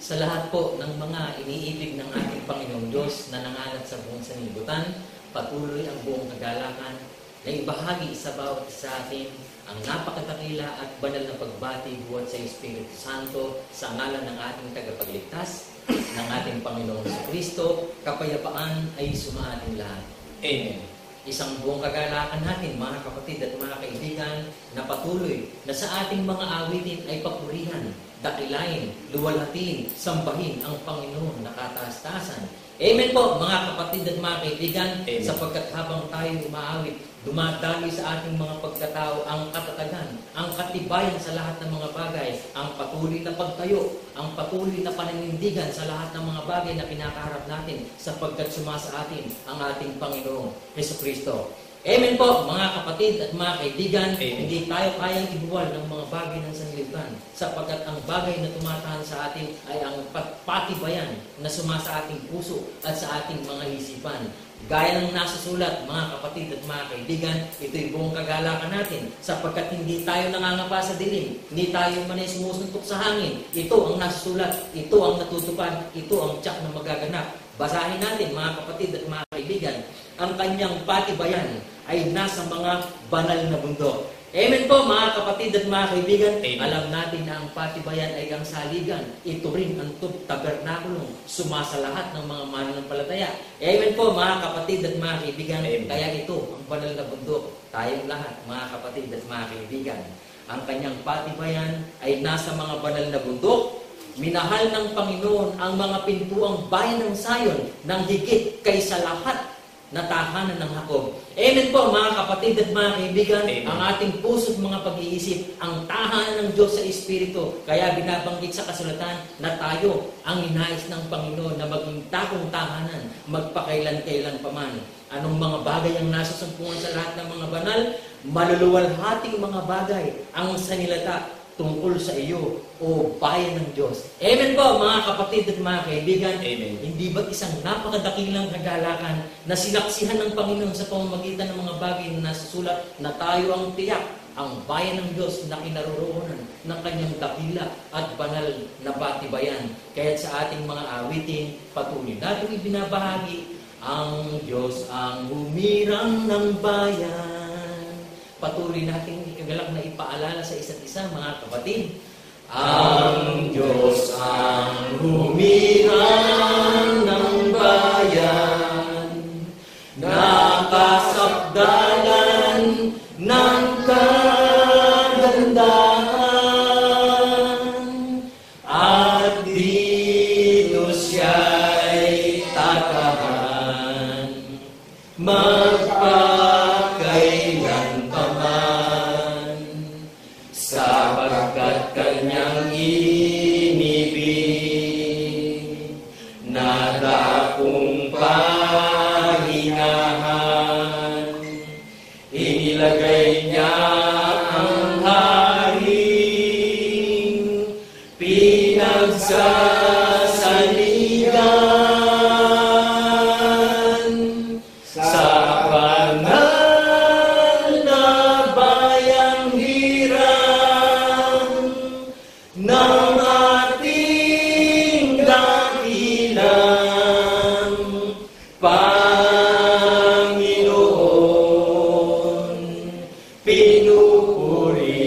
sa lahat po ng mga iniibig ng ating Panginoong Diyos na nangalat sa buong sanlibutan, patuloy ang buong kagalakan na ibahagi sa bawat isa sa atin ang napakadakila at banal na pagbati buhat sa Espiritu Santo sa ngalan ng ating tagapagligtas, ng ating Panginoong Kristo. Kapayapaan ay sumaating lahat. Amen. Isang buong kagalakan natin, mga kapatid at mga kaibigan, na patuloy na sa ating mga awitin ay papurihan, dakilain, luwalhatin, sambahin ang Panginoon na kataas-taasan. Amen po, mga kapatid at mga kaibigan. Amen. Sapagkat habang tayo umaawit, dumadaloy sa ating mga pagkatao ang katatagan, ang katibayan sa lahat ng mga bagay, ang patuloy na pagtayo, ang patuloy na pananindigan sa lahat ng mga bagay na kinakaharap natin sapagkat sumasa atin ang ating Panginoong Jesucristo. Amen po, mga kapatid at mga kaibigan. Amen. Hindi tayo kayang ibuwal ng mga bagay ng sanlibutan sapagkat ang bagay na tumatahan sa atin ay ang patibayan na sumasa ating puso at sa ating mga isipan. Gaya ng nasusulat, mga kapatid at mga kaibigan, ito'y buong kagalakan natin sapagkat hindi tayo nangangapa sa dilim, hindi tayo manay sumusuntok sa hangin. Ito ang nasusulat, ito ang natutupad, ito ang tiyak na magaganap. Basahin natin, mga kapatid at mga kaibigan, ang kanyang patibayan ay nasa mga banal na bundok. Amen po, mga kapatid at mga kaibigan. Amen. Alam natin na ang patibayan ay ang saligan. Ito rin ang tabernakulong sumasa lahat ng mga mananampalataya. Amen po, mga kapatid at mga kaibigan. Amen. Kaya ito, ang banal na bundok, tayong lahat, mga kapatid at mga kaibigan. Ang kanyang patibayan ay nasa mga banal na bundok. Minahal ng Panginoon ang mga pintuang bayan ng Sayon ng higit kaysa lahat na tahanan ng Jacob. Amen po, mga kapatid at mga kaibigan. Amen. Ang ating puso't mga pag-iisip, ang tahanan ng Diyos sa Espiritu. Kaya binabanggit sa kasulatan na tayo ang ninais ng Panginoon na maging takong tahanan, magpakailan-kailan paman. Anong mga bagay ang nasa sumpungan sa lahat ng mga banal? Maluluwalhating mga bagay ang sanilata tungkol sa iyo, o bayan ng Diyos. Amen po, mga kapatid at mga kaibigan. Amen. Hindi ba't isang napakadakilang kagalakan na sinaksihan ng Panginoon sa pamamagitan ng mga bagay na nasusulat na tayo ang tiyak, ang bayan ng Diyos na kinaroroonan ng kanyang dakila at banal na patibayan. Kaya't sa ating mga awitin, patuloy natin ibinabahagi, ang Diyos ang humirang ng bayan. Patuloy natin ikagalak na ipaalala sa isa't isa, mga kapatid. Ang Diyos ang humirang ng bayan, nakasakdalan ng kagandahan, at dito siya'y tatahan, magpakailan paman, sapagkat kanyang inibig na dakong pahingahan. Inilagay niya ang haring pinagsasaligan sa banal na bayang hirang ng ating dakilang Panginoon. Pinupuri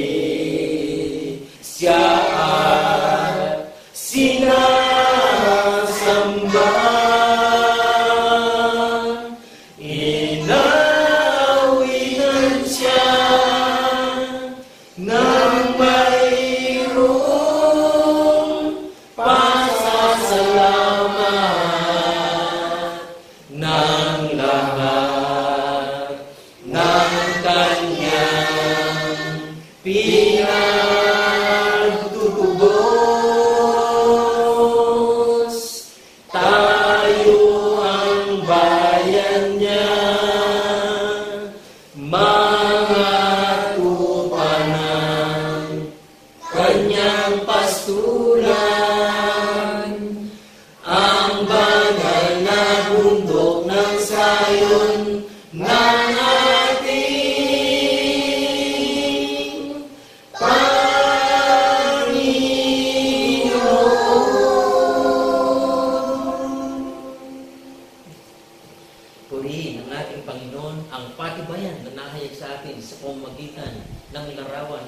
siya at sinasamba. Inawinan siya ng mayroong pasasalamat ng lahat ng kanyang pinagtutubos. Tayo ang bayan niya, mga tupa ng kanyang pastulan, ang banal na bundok ng Sayon ng ating Panginoon.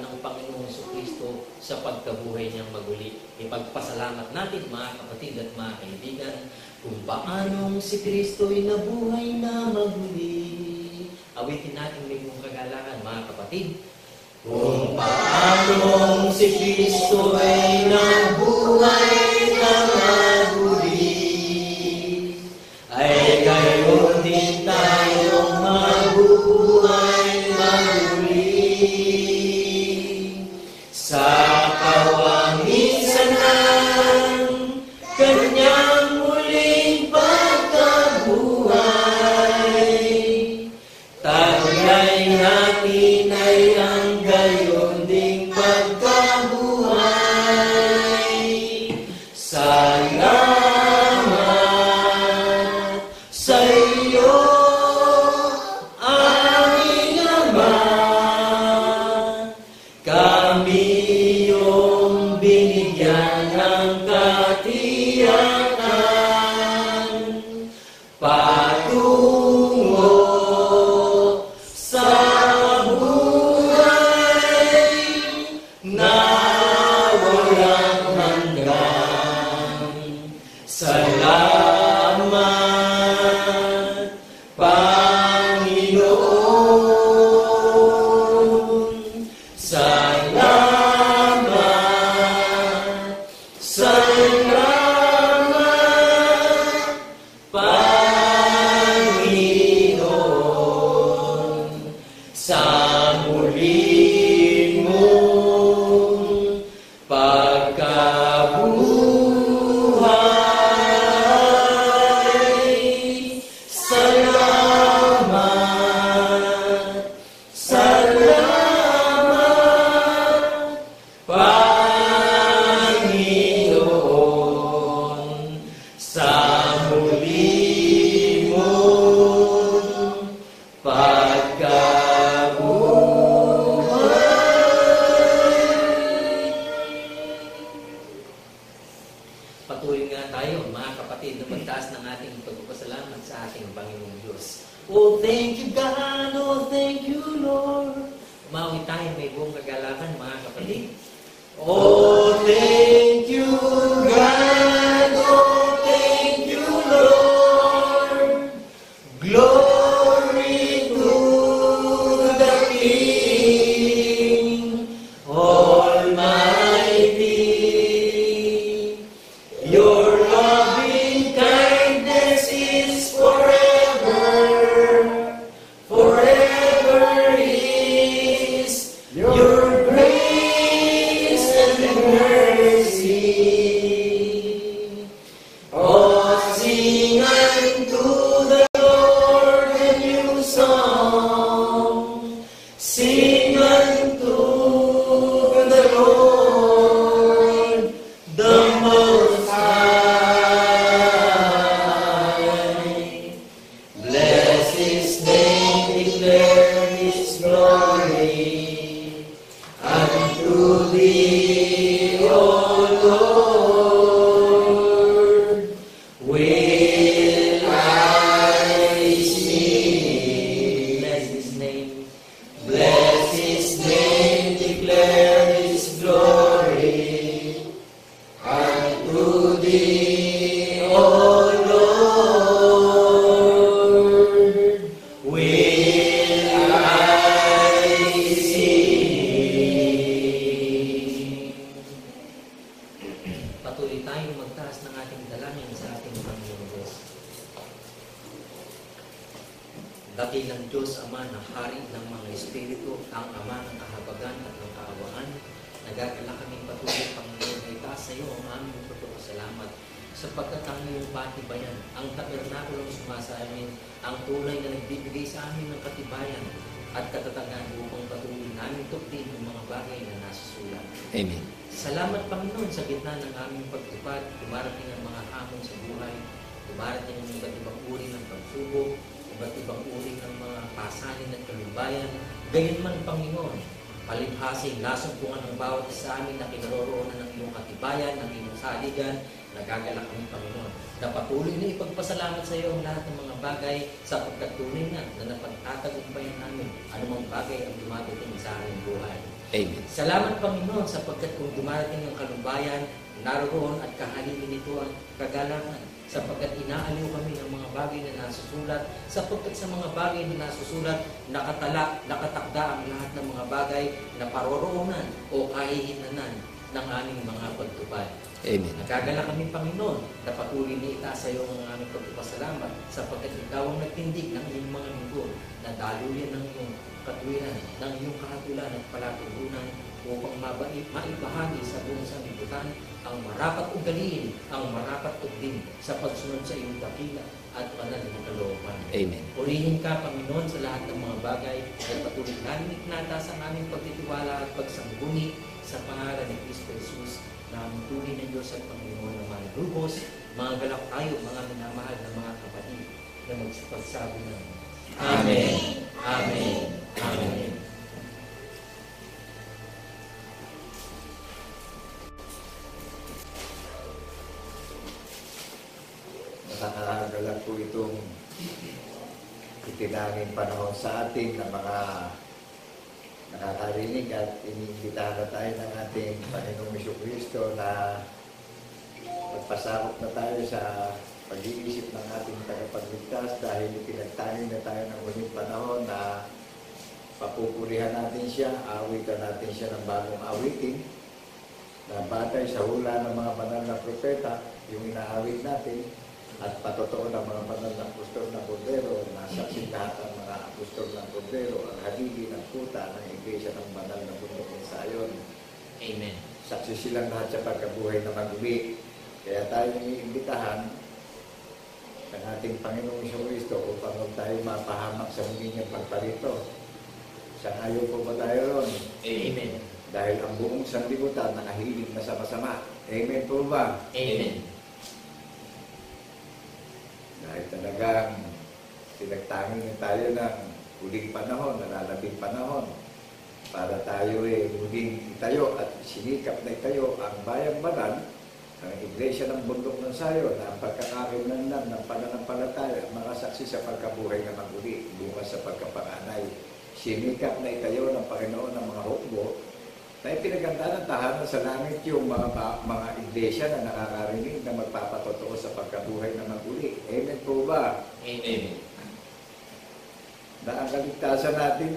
ng Panginoong Jesucristo sa pagkabuhay niyang maguli. Ipagpasalamat natin mga kapatid at mga kaibigan kung paanong si Kristo'y nabuhay na maguli. Awitin natin may mong kagalangan mga kapatid. Kung paanong si Kristo'y nabuhay na maguli, ay gayon din tayong mabubuhay maguli. Sa kawangisan ng kanyang muling pagkabuhay, taglay natin ay ang gayon ding pagkabuhay. Salamat sa iyo, aming Ama. Kami iyong binigyan ng katiyakan patungo sa buhay na walang hanggan. Salamat, Panginoon. Salamat, salamat, Panginoon, sa muli mong pagkabuhay. Salamat, salamat, Panginoon, sa muli mong pagkabuhay. Patuloy nga tayo, mga kapatid, na magtaas ng ating pagpapasalamat sa ating Panginoong Diyos. Oh, thank you, God. Oh, thank you, Lord. Umawi tayo, may buong kagalakan, mga kapatid. Oh, thank you, God. Oh, thank you, Lord. Glory to the King Almighty. Your loving kindness is forever. Forever is your grace and mercy. Oh, sing unto the Lord a new song. Sing unto the Lord, the Most High. Bless His name, declare His glory. Unto Thee, O Lord, will I sing. Bless His name. Bless His name, declare His glory. Unto Thee, O Lord, will I sing. Patuloy tayong magtaas ng ating dalangin sa ating Panginoong Diyos. Dakilang Diyos, Ama na Hari ng mga Espiritu, ang Ama ng kahabagan at ng kaawaan, nagagala kaming patuloy, Panginoon, ay taas sa iyo ang aming pagpapasalamat sapagkat ang iyong patibayan, ang tabernakulong sumasa amin, ang tunay na nagbibigay sa amin ng katibayan at katatagan upang patuloy namin tuktin ang mga bagay na nasa sulat. Amen. Salamat, Panginoon, sa gitna ng aming pagtupad, dumarating ang mga hamon sa buhay, dumarating ang iba't ibang uri ng pagsubok, iba't ibang uri ng mga pasanin at kalumbayan. Gayunman, Panginoon, palibhasing nasumpungan ng bawat isa amin na kinaroroonan ng iyong katibayan, ng iyong saligan, nagagalak kami, Panginoon. Na patuloy na ipagpasalamat sa iyo ang lahat ng mga bagay sapagkat tunay na napagtatagumpayan namin anumang bagay ang dumadating sa aming buhay. Amen. Salamat, Panginoon, sapagkat kung dumarating ang kalumbayan, naroon at kahalili nito ang kagalakan, sapagkat inaaliw kami ng mga bagay na nasusulat, sapagkat sa mga bagay na nasusulat, nakatakda ang lahat ng mga bagay na paroroonan o kahihinanan ng aming mga pagtupad. Amen. Nagkagala kami, Panginoon, na patuloy na itaas sa iyo ang aming pagpapasalamat, sapagkat ikaw ang nagtindig ng iyong mga lingkod na daluyan ng iyong katuwiran, ng iyong kahatulan at palaturunan upang maibahagi sa buong sanlibutan ang marapat ugaliin, ang marapat ugdin sa pagsunod sa iyong dakila at banal na kalooban. Amen. Purihin ka, Panginoon, sa lahat ng mga bagay at patuloy namin itinataas ang aming pagtitiwala at pagsangguni sa pangalan ni Kristo Jesus na ang tunay na Diyos at Panginoon ng mga lubos, mga galak tayo, mga minamahal na mga kapatid na magsipagsabi ng Amen, Amen, Amen. Nakakagalang po itong itinanging panahon sa ating na mga nakakarinig at iniimbitahan na tayo ng ating Panginoong Jesucristo na magpasakop na tayo sa pag-iisip ng ating tagapagligtas dahil pinagtanging na tayo ng huling panahon na papupurihan natin siya, awitan natin siya ng bagong awitin na batay sa hula ng mga banal na propeta, yung inaawit natin, at patotoo ng mga banal na apostol ng Kordero, nasaksi lahat ang mga apostol ng Kordero, ang halili ng puta ng Iglesia ng banal na bundok ng Sayon. Amen. Saksi silang lahat sa pagkabuhay na maguli. Kaya tayo iniimbitahan ng ating Panginoong Jesucristo upang huwag tayo mapahamak sa muli niyang pagparito. Sangayon po ba tayo ron? Amen. Dahil ang buong sanlibutan nakahilig na sa masama. Amen po ba? Amen. Dahil talagang pinagtanging tayo ng huling panahon, nalalabing panahon, para tayo muling itayo at sinikap na itayo ang bayang banal ng Iglesia ng bundok ng Sayon na ang pagkakakilanlan ng pananampalataya, mga saksi sa pagkabuhay na maguli, bunga sa pagkapanganay. Sinikap na itayo ng Panginoon ng mga hukbo na ipinaganda ng tahanan sa langit yung mga iglesia na nakakarinig na magpapatotoo sa pagkabuhay na maguli. Amen po ba? Amen. Na ang kaligtasan natin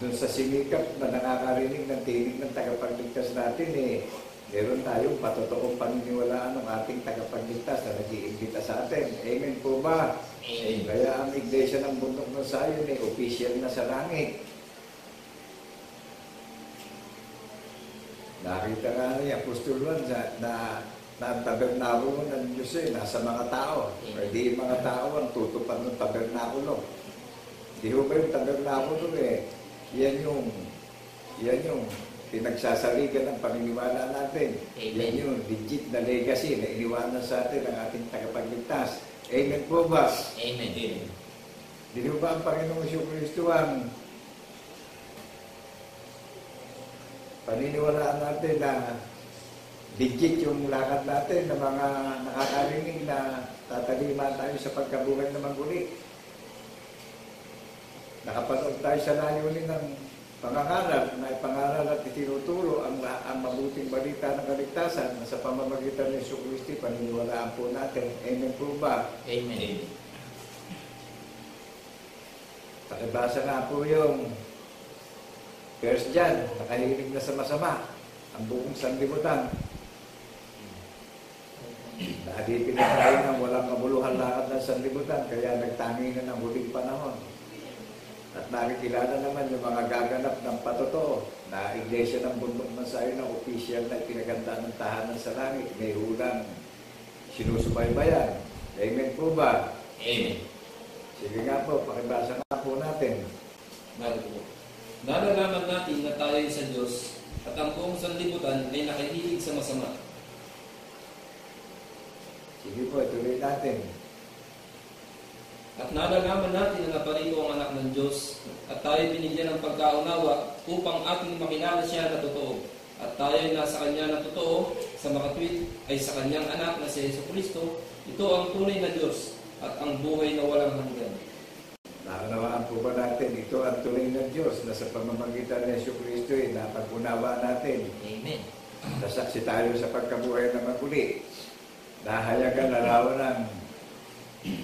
doon sa sinikap na nakakarinig ng tinig ng tagapagligtas natin meron tayong patotoong paniniwalaan ng ating tagapagligtas na nag-iimbita sa atin. Amen po ba? Amen. Kaya ang iglesia ng bundok ng Sayon official na sa langit. Nakita nga ni Apostol Juan na ang tabernakulo ng Diyos nasa mga tao. Hindi mga tao ang tutupad ng tabernakulo. Di ba yung tabernakulo yan yung pinagsasaligan ng paniniwala natin. Amen. Yan yung legit na legacy na iniwanan sa atin ng ating tagapagligtas. Amen po ba? Amen. Di ba ang Panginoong Jesucristo ang paniniwalaan natin na legit yung lakad natin ng mga nakakarinig na tatalima tayo sa pagkabuhay na maguli. Nakapanood tayo sa layunin ng pangangaral na ipangaral at itinuturo ang mabuting balita ng kaligtasan na sa pamamagitan ng Jesucristo, paniniwalaan po natin. Amen po ba? Amen. Pakibasa nga po yung First John, nakahilig na sa masama ang buong sanlibutan. Nahalipin na tayo ng walang kabuluhan lakad ng sanlibutan, kaya nagtangi na ng huling panahon. At nakikilala naman yung mga gaganap ng patotoo na Iglesia ng bundok ng Sayon na opisyal na pinaganda ng tahanan sa langit. May hulang sinusubaybayan. Amen po ba? Amen. Sige nga po, pakibasa nga po natin. Nalalaman natin na tayo ay sa Diyos at ang buong sanlibutan ay nakikinig sa masama. Sige po, ituloy natin. At nalalaman natin na naparito ang anak ng Diyos at tayo binigyan ng pagkaunawa upang ating makilala siya na totoo. At tayo ay nasa Kanya na totoo, sa makatwid ay sa Kanyang anak na si Jesucristo. Ito ang tunay na Diyos at ang buhay na walang hanggan. Naunawaan po ba natin, ito ang tunay ng Diyos na sa pamamagitan ng Yesu Cristo ay napag-unawa natin. Amen. Nasaksi tayo sa pagkabuhay na maguli. Nahayagan larawan ng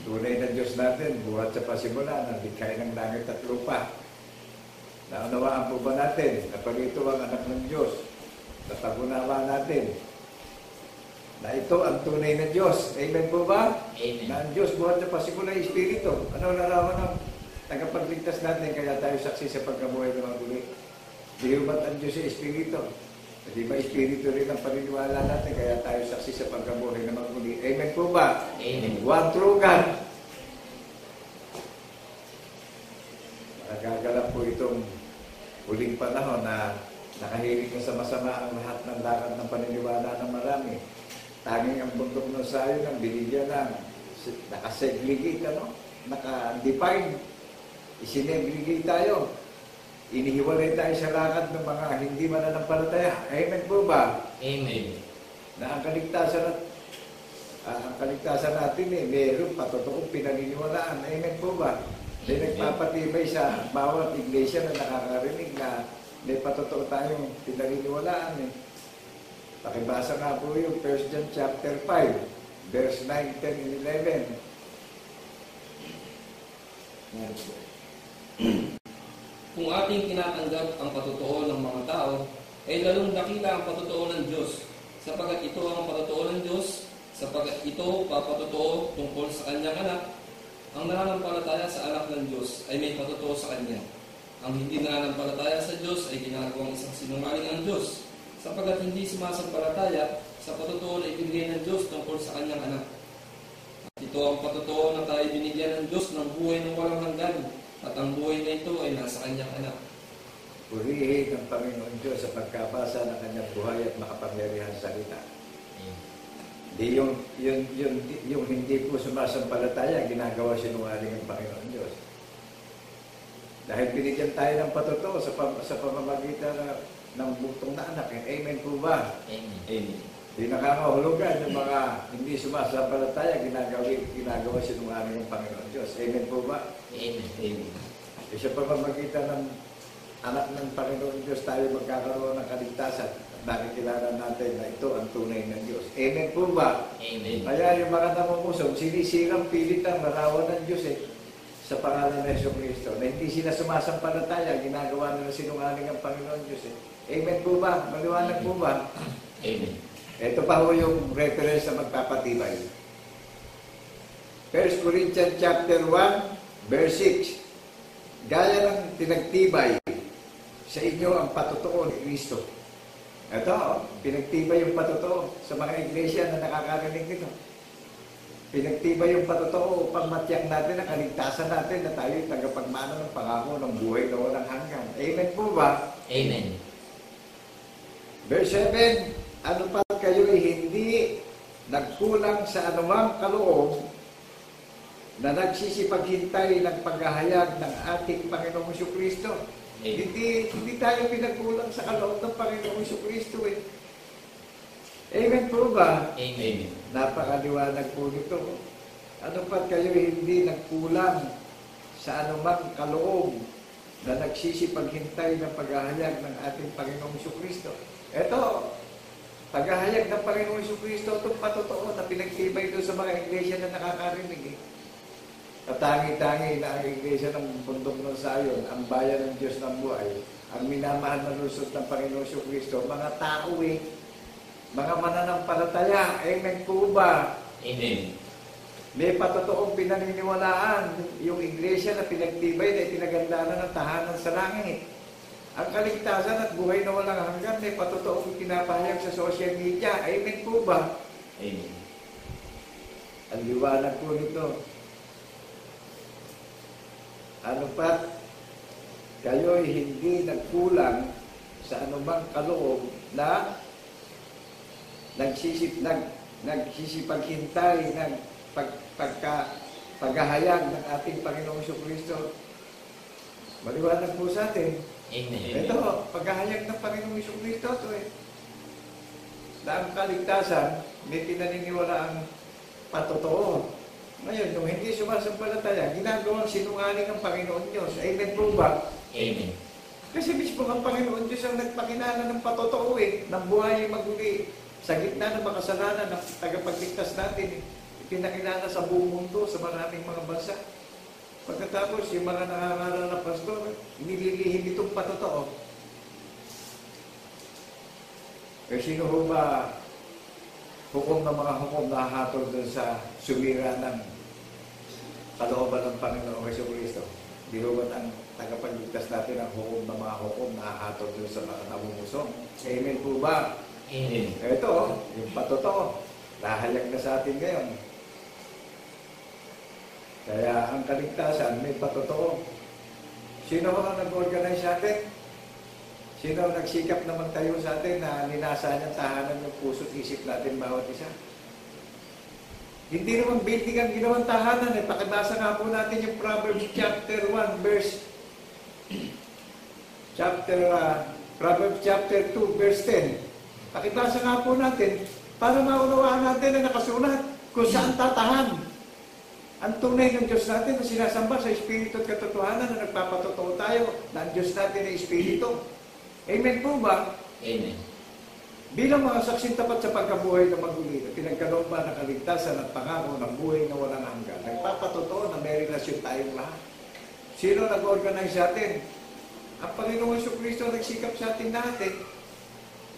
tunay na Diyos natin, buhat sa pasimula ng likhay ng langit at lupa. Naunawaan po ba natin, kapag ito ang anak ng Diyos, napag-unawa natin, na ito ang tunay na Diyos. Amen po ba? Amen. Na ang Diyos buhat sa pasimula ay Espiritu. Ano larawan ng tagapagligtas natin, kaya tayo saksi sa pagkabuhay na maguli? Di ba't ang Diyos ay Espiritu? Di ba Espiritu rin ang paniniwala natin, kaya tayo saksi sa pagkabuhay na maguli? Amen po ba? Amen. One true God. Nagagalap po itong huling panahon na nakahilig na sa masama ang lahat ng lakad ng paniniwala ng marami. Tanging ang bundok ng sayo ng binigyan ng nakasegregate, naka-define. Isinegregate tayo. Inihiwalay tayo sa lakad ng mga hindi mananampalataya. Amen po ba? Amen. Na ang kaligtasan natin mayroong patotoong pinaniniwalaan. Amen po ba? May nagpapatibay sa bawat iglesia na nakakarinig na may patotoo tayong pinaniniwalaan. Pakibasa nga po yung 1 John chapter 5, verse 9, 10, and 11. Kung ating tinatanggap ang patotoo ng mga tao, ay lalong dakila ang patotoo ng Diyos, sapagat ito ang patotoo ng Diyos, sapagat ito papatotoo tungkol sa kanyang anak. Ang nananampalataya sa anak ng Diyos ay may patotoo sa kanya. Ang hindi nananampalataya sa Diyos ay ginagawang isang sinungaling ang Diyos, sapagat hindi sumasampalataya sa patotoo na ibinigay ng Diyos tungkol sa kanyang anak. At ito ang patotoo na tayo binigyan ng Diyos ng buhay na walang hanggan, at ang buhay na ito ay nasa kanyang anak. Purihin ang Panginoon Diyos sa pagkabasa ng kanyang buhay at makapangyarihan salita. Di yung hindi po sumasampalataya, ginagawa sinungaling ang Panginoon Diyos. Dahil binigyan tayo ng patotoo sa pamamagitan ng butong na anak. Amen po ba? Amen. Amen. Di nakakahulugan yung mga hindi sumasampalataya, ginagawa sinungaling ang Panginoon Diyos. Amen po ba? Amen. Amen. Sa pamamagitan ng anak ng Panginoon Diyos, tayo magkakaroon ng kaligtasan. Nakikilala natin na ito ang tunay ng Diyos. Amen po ba? Amen. Kaya yung mga namumuso, sinisirang pilitan larawan ng Diyos sa pangalan ng Yesu Cristo, na hindi sila sumasampalataya, ginagawa nila sinungaling ang Panginoon Diyos. Amen po ba? Maliwanag po ba? Amen. Ito pa ho yung reference na magpapatibay. 1 Corinthians chapter 1, verse 6. Gaya ng tinagtibay sa inyo ang patotoo ni Kristo. Ito, pinagtibay yung patotoo sa mga iglesia na nakakarinig nito. Pinagtibay yung patotoo upang matiyak natin ang kaligtasan natin na tayo ay tagapagmana ng pangako ng buhay na walang hanggan. Amen po ba? Amen. Verse 7, ano pa kayo ay hindi nagkulang sa anumang kaloob na nagsisipaghintay ng paghahayag ng ating Panginoong Jesucristo. Hindi tayo pinagkulang sa kaloob ng Panginoong Jesucristo Amen po ba? Amen. Napakaliwanag po nito. Ano pa kayo hindi nagkulang sa anumang kaloob na nagsisipaghintay ng paghahayag ng ating Panginoong Jesucristo. Ito, paghahayag ng Panginoong Jesucristo, itong patotoo na pinagtibay doon sa mga iglesia na nakakarinig. Katangi-tangi na ang iglesia ng bundok ng Sayon, ang bayan ng Diyos ng buhay, ang minamahal na lusot ng Panginoong Jesucristo, mga tao mga mananampalataya. Amen po ba? Amen. May patotoong pinaniniwalaan yung iglesia na pinagtibay na itinagandanan ng tahanan sa langit. Ang kaligtasan at buhay na walang hanggan, may patotoong pinapahayag sa social media. Amen po ba? Amen. Ang liwanag po nito. Ano pa? Kayo'y hindi nagkulang sa anumang kaloob na nagsisipaghintay ng paghahayag ng ating Panginoong Jesucristo. Maliwanag po sa atin. Amen. Ito, paghahayag ng Panginoong Jesucristo ito na ang kaligtasan may pinaniniwala ang patotoo Ngayon, nung hindi sumasampalataya, ginagawang sinungaling ang Panginoon Diyos. Amen po ba? Amen. Kasi mismo ang Panginoon Diyos ang nagpakilala ng patotoo ng buhay maguli. Sa gitna ng makasalanan ng tagapagligtas natin, pinakilala sa buong mundo, sa maraming mga bansa. Pagkatapos, yung mga nangangaral na pastor, inililihim itong patotoo. Eh, sino ho ba hukom ng mga hukom na hatol doon sa sumira ng kalooban ng Panginoong Jesucristo? Di ho ba ang tagapagligtas natin ang hukom ng mga hukom na hatol doon sa mga namumusong? Amen po ba? Amen. Ito, yung patotoo, lahayag na sa atin ngayon. Kaya ang kaligtasan may patotoo. Sino ang nag-organize sa atin? Sino ang nagsikap na magtayo sa atin na ninasa niyang tahanan ng puso't isip natin bawat isa? Hindi naman building ang ginawang tahanan. Pakibasa nga po natin yung Proverbs chapter 1 verse Proverbs chapter 2 verse 10. Pakibasa nga po natin para maunawaan natin na nakasulat kung saan tatahan ang tunay ng Diyos natin na sinasamba sa Espiritu at katotohanan na nagpapatotoo tayo na ang Diyos natin ay Espiritu. Amen po ba? Amen. Bilang mga saksing tapat sa pagkabuhay ng maguli, pinagkaloob ba ng kaligtasan at pangako ng buhay na walang hanggan, nagpapatotoo na may relasyon tayong lahat. Sino nag-organize sa atin? Ang Panginoong Jesucristo nagsikap sa atin natin.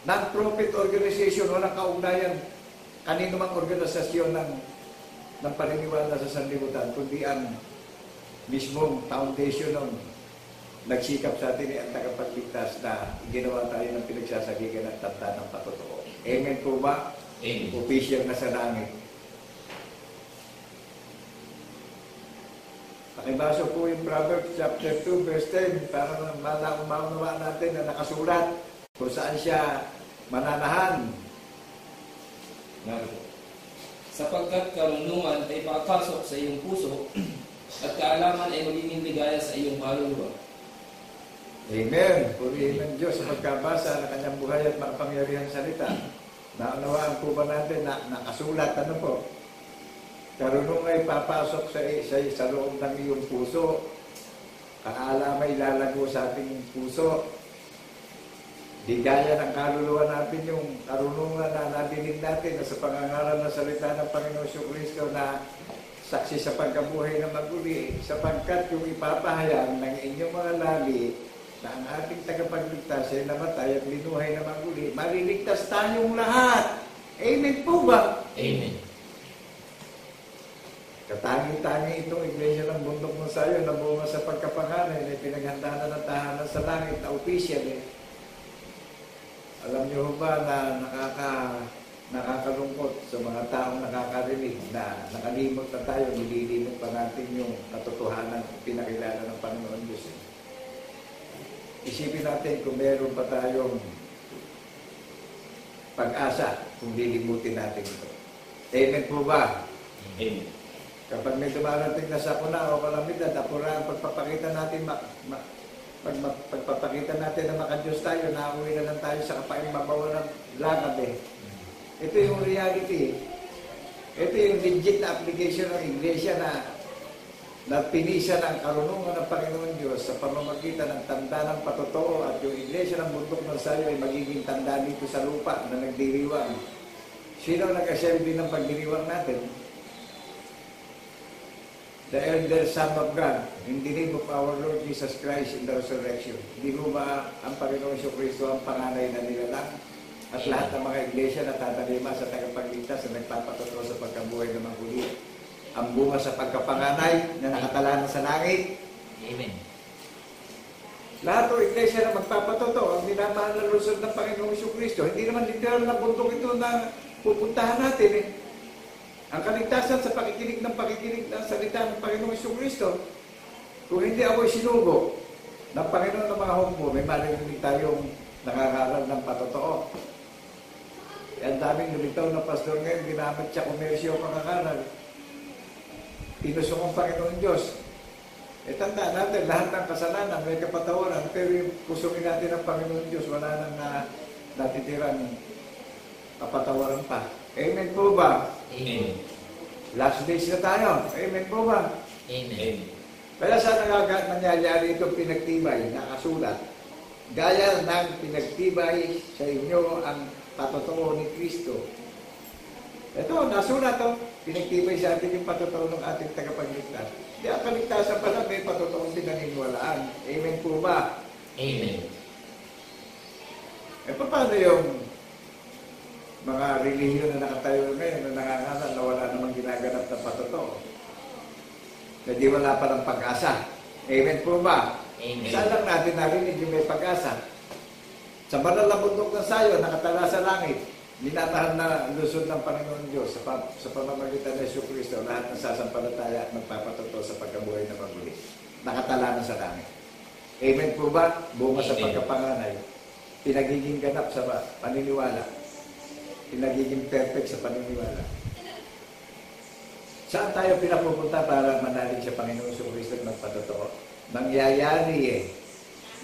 Non-profit organization, walang kaugnayan kanino mang organisasyon ng paniniwala sa sanlibutan, kundi ang mismong foundation ng nagsikap sa atin ang tagapagligtas na ginawa tayo ng pinagsasagigan at tanda ng patotoo. Amen po ba? Amen. Official na sa langit. Pakibasa po yung Proverbs chapter 2 verse 10 para maunawaan natin na nakasulat kung saan siya mananahan. Sapagkat karunungan ay papasok sa iyong puso at kaalaman ay magiging ligaya sa iyong kaluluwa. Amen. Purihin ng Diyos sa pagkabasa ng kanyang buhay at makapangyarihang salita. Naunawaan po ba natin na nakasulat? Ano po? Karunungan ay papasok sa loob ng iyong puso. Kaalaman ay lalago sa ating puso. Ligaya ng kaluluwa natin yung karunungan na nadinig natin na sa pangangaral ng salita ng Panginoon Jesucristo na saksi sa pagkabuhay na maguli, sapagkat yung ipapahayag ng inyong mga labi na ang ating tagapagligtas ay namatay at linuhay na maguli, maliligtas tayong lahat. Amen po ba? Amen. Katangi-tangi itong iglesia ng bundok ng sayo na bunga sa pagkapangalan ay pinaghandaan ng tahanan sa langit na official Alam niyo ba na nakakalungkot sa mga taong nakakarinig na nakalimot na tayo, nililimot pa natin yung katotohanan at pinakilala ng Panginoon Diyos. Isipin natin kung meron pa tayong pag-asa kung lilimutin natin ito. Amen po ba? Amen. Kapag may dumarating na sakuna o kalamidad, apura ang pagpapakita natin, pagpapakita natin na makadiyos tayo, nauwi na lang tayo sa kapaing mabawa ng lakad Ito yung reality. Ito yung legit na application ng iglesia na pinisa ng karunungan ng Panginoon Diyos sa pamamagitan ng tanda ng patotoo at yung iglesia ng bundok ng sayo ay magiging tanda dito sa lupa na nagdiriwang. Sino nag-assembly ng pagdiriwang natin? The elder Son of God, in the name of our Lord Jesus Christ in the resurrection. Hindi mo ba ang Panginoon Jesucristo ang panganay na nilalang? At lahat ng mga iglesia na tatalima sa tagapagligtas na nagpapatotoo sa pagkabuhay ng mga huli. Ang bunga sa pagkapanganay na nakatala na sa langit. Amen. Lahat ng iglesia na magpapatotoo ang minamahal na lusod ng Panginoong Jesucristo. Hindi naman literal na bundok ito na pupuntahan natin Ang kaligtasan sa pakikinig ng salita ng Panginoong Jesucristo. Kung hindi ako'y sinugo ng Panginoon ng mga humbo, may marinig tayong nakakaral ng patotoo. Ang daming lumitaw na pastor ngayon, ginamit siya komersyo o kakakaral. Pinusok ang Panginoon Diyos. Tanda natin, lahat ng kasalanan may kapatawaran, pero yung pusukin natin ang Panginoon Diyos, wala nang natitirang kapatawaran pa. Amen po ba? Amen. Last days na tayo. Amen po ba? Amen. Kaya sa nangyayari itong pinagtibay, nakasulat, gaya ng pinagtibay sa inyo ang patotoo ni Kristo. Ito, nasulat to. Pinagtibay sa atin yung patotoo ng ating tagapagligtas. Di ang kaligtasan pala may patotoong pinaniniwalaan. Amen po ba? Amen. Paano yung mga relihiyon na nakatayo ngayon na nangangaral na wala namang ginaganap na patotoo? Na di wala pa ng pag-asa. Amen po ba? Amen. Saan lang natin narinig yung may pag-asa? Sa banal na bundok ng sayo, nakatala sa langit, minatahan na lusod ng Panginoon Diyos sa pamamagitan ng Jesucristo, lahat ng sasampalataya at magpapatotoo sa pagkabuhay na maguli. Nakatala na sa langit. Amen po ba? Bunga sa Amen. pagkapanganay. Pinagiging ganap sa paniniwala. Pinagiging perfect sa paniniwala. Saan tayo pinapupunta para manalig sa Panginoon Jesucristo at magpatotoo? Mangyayari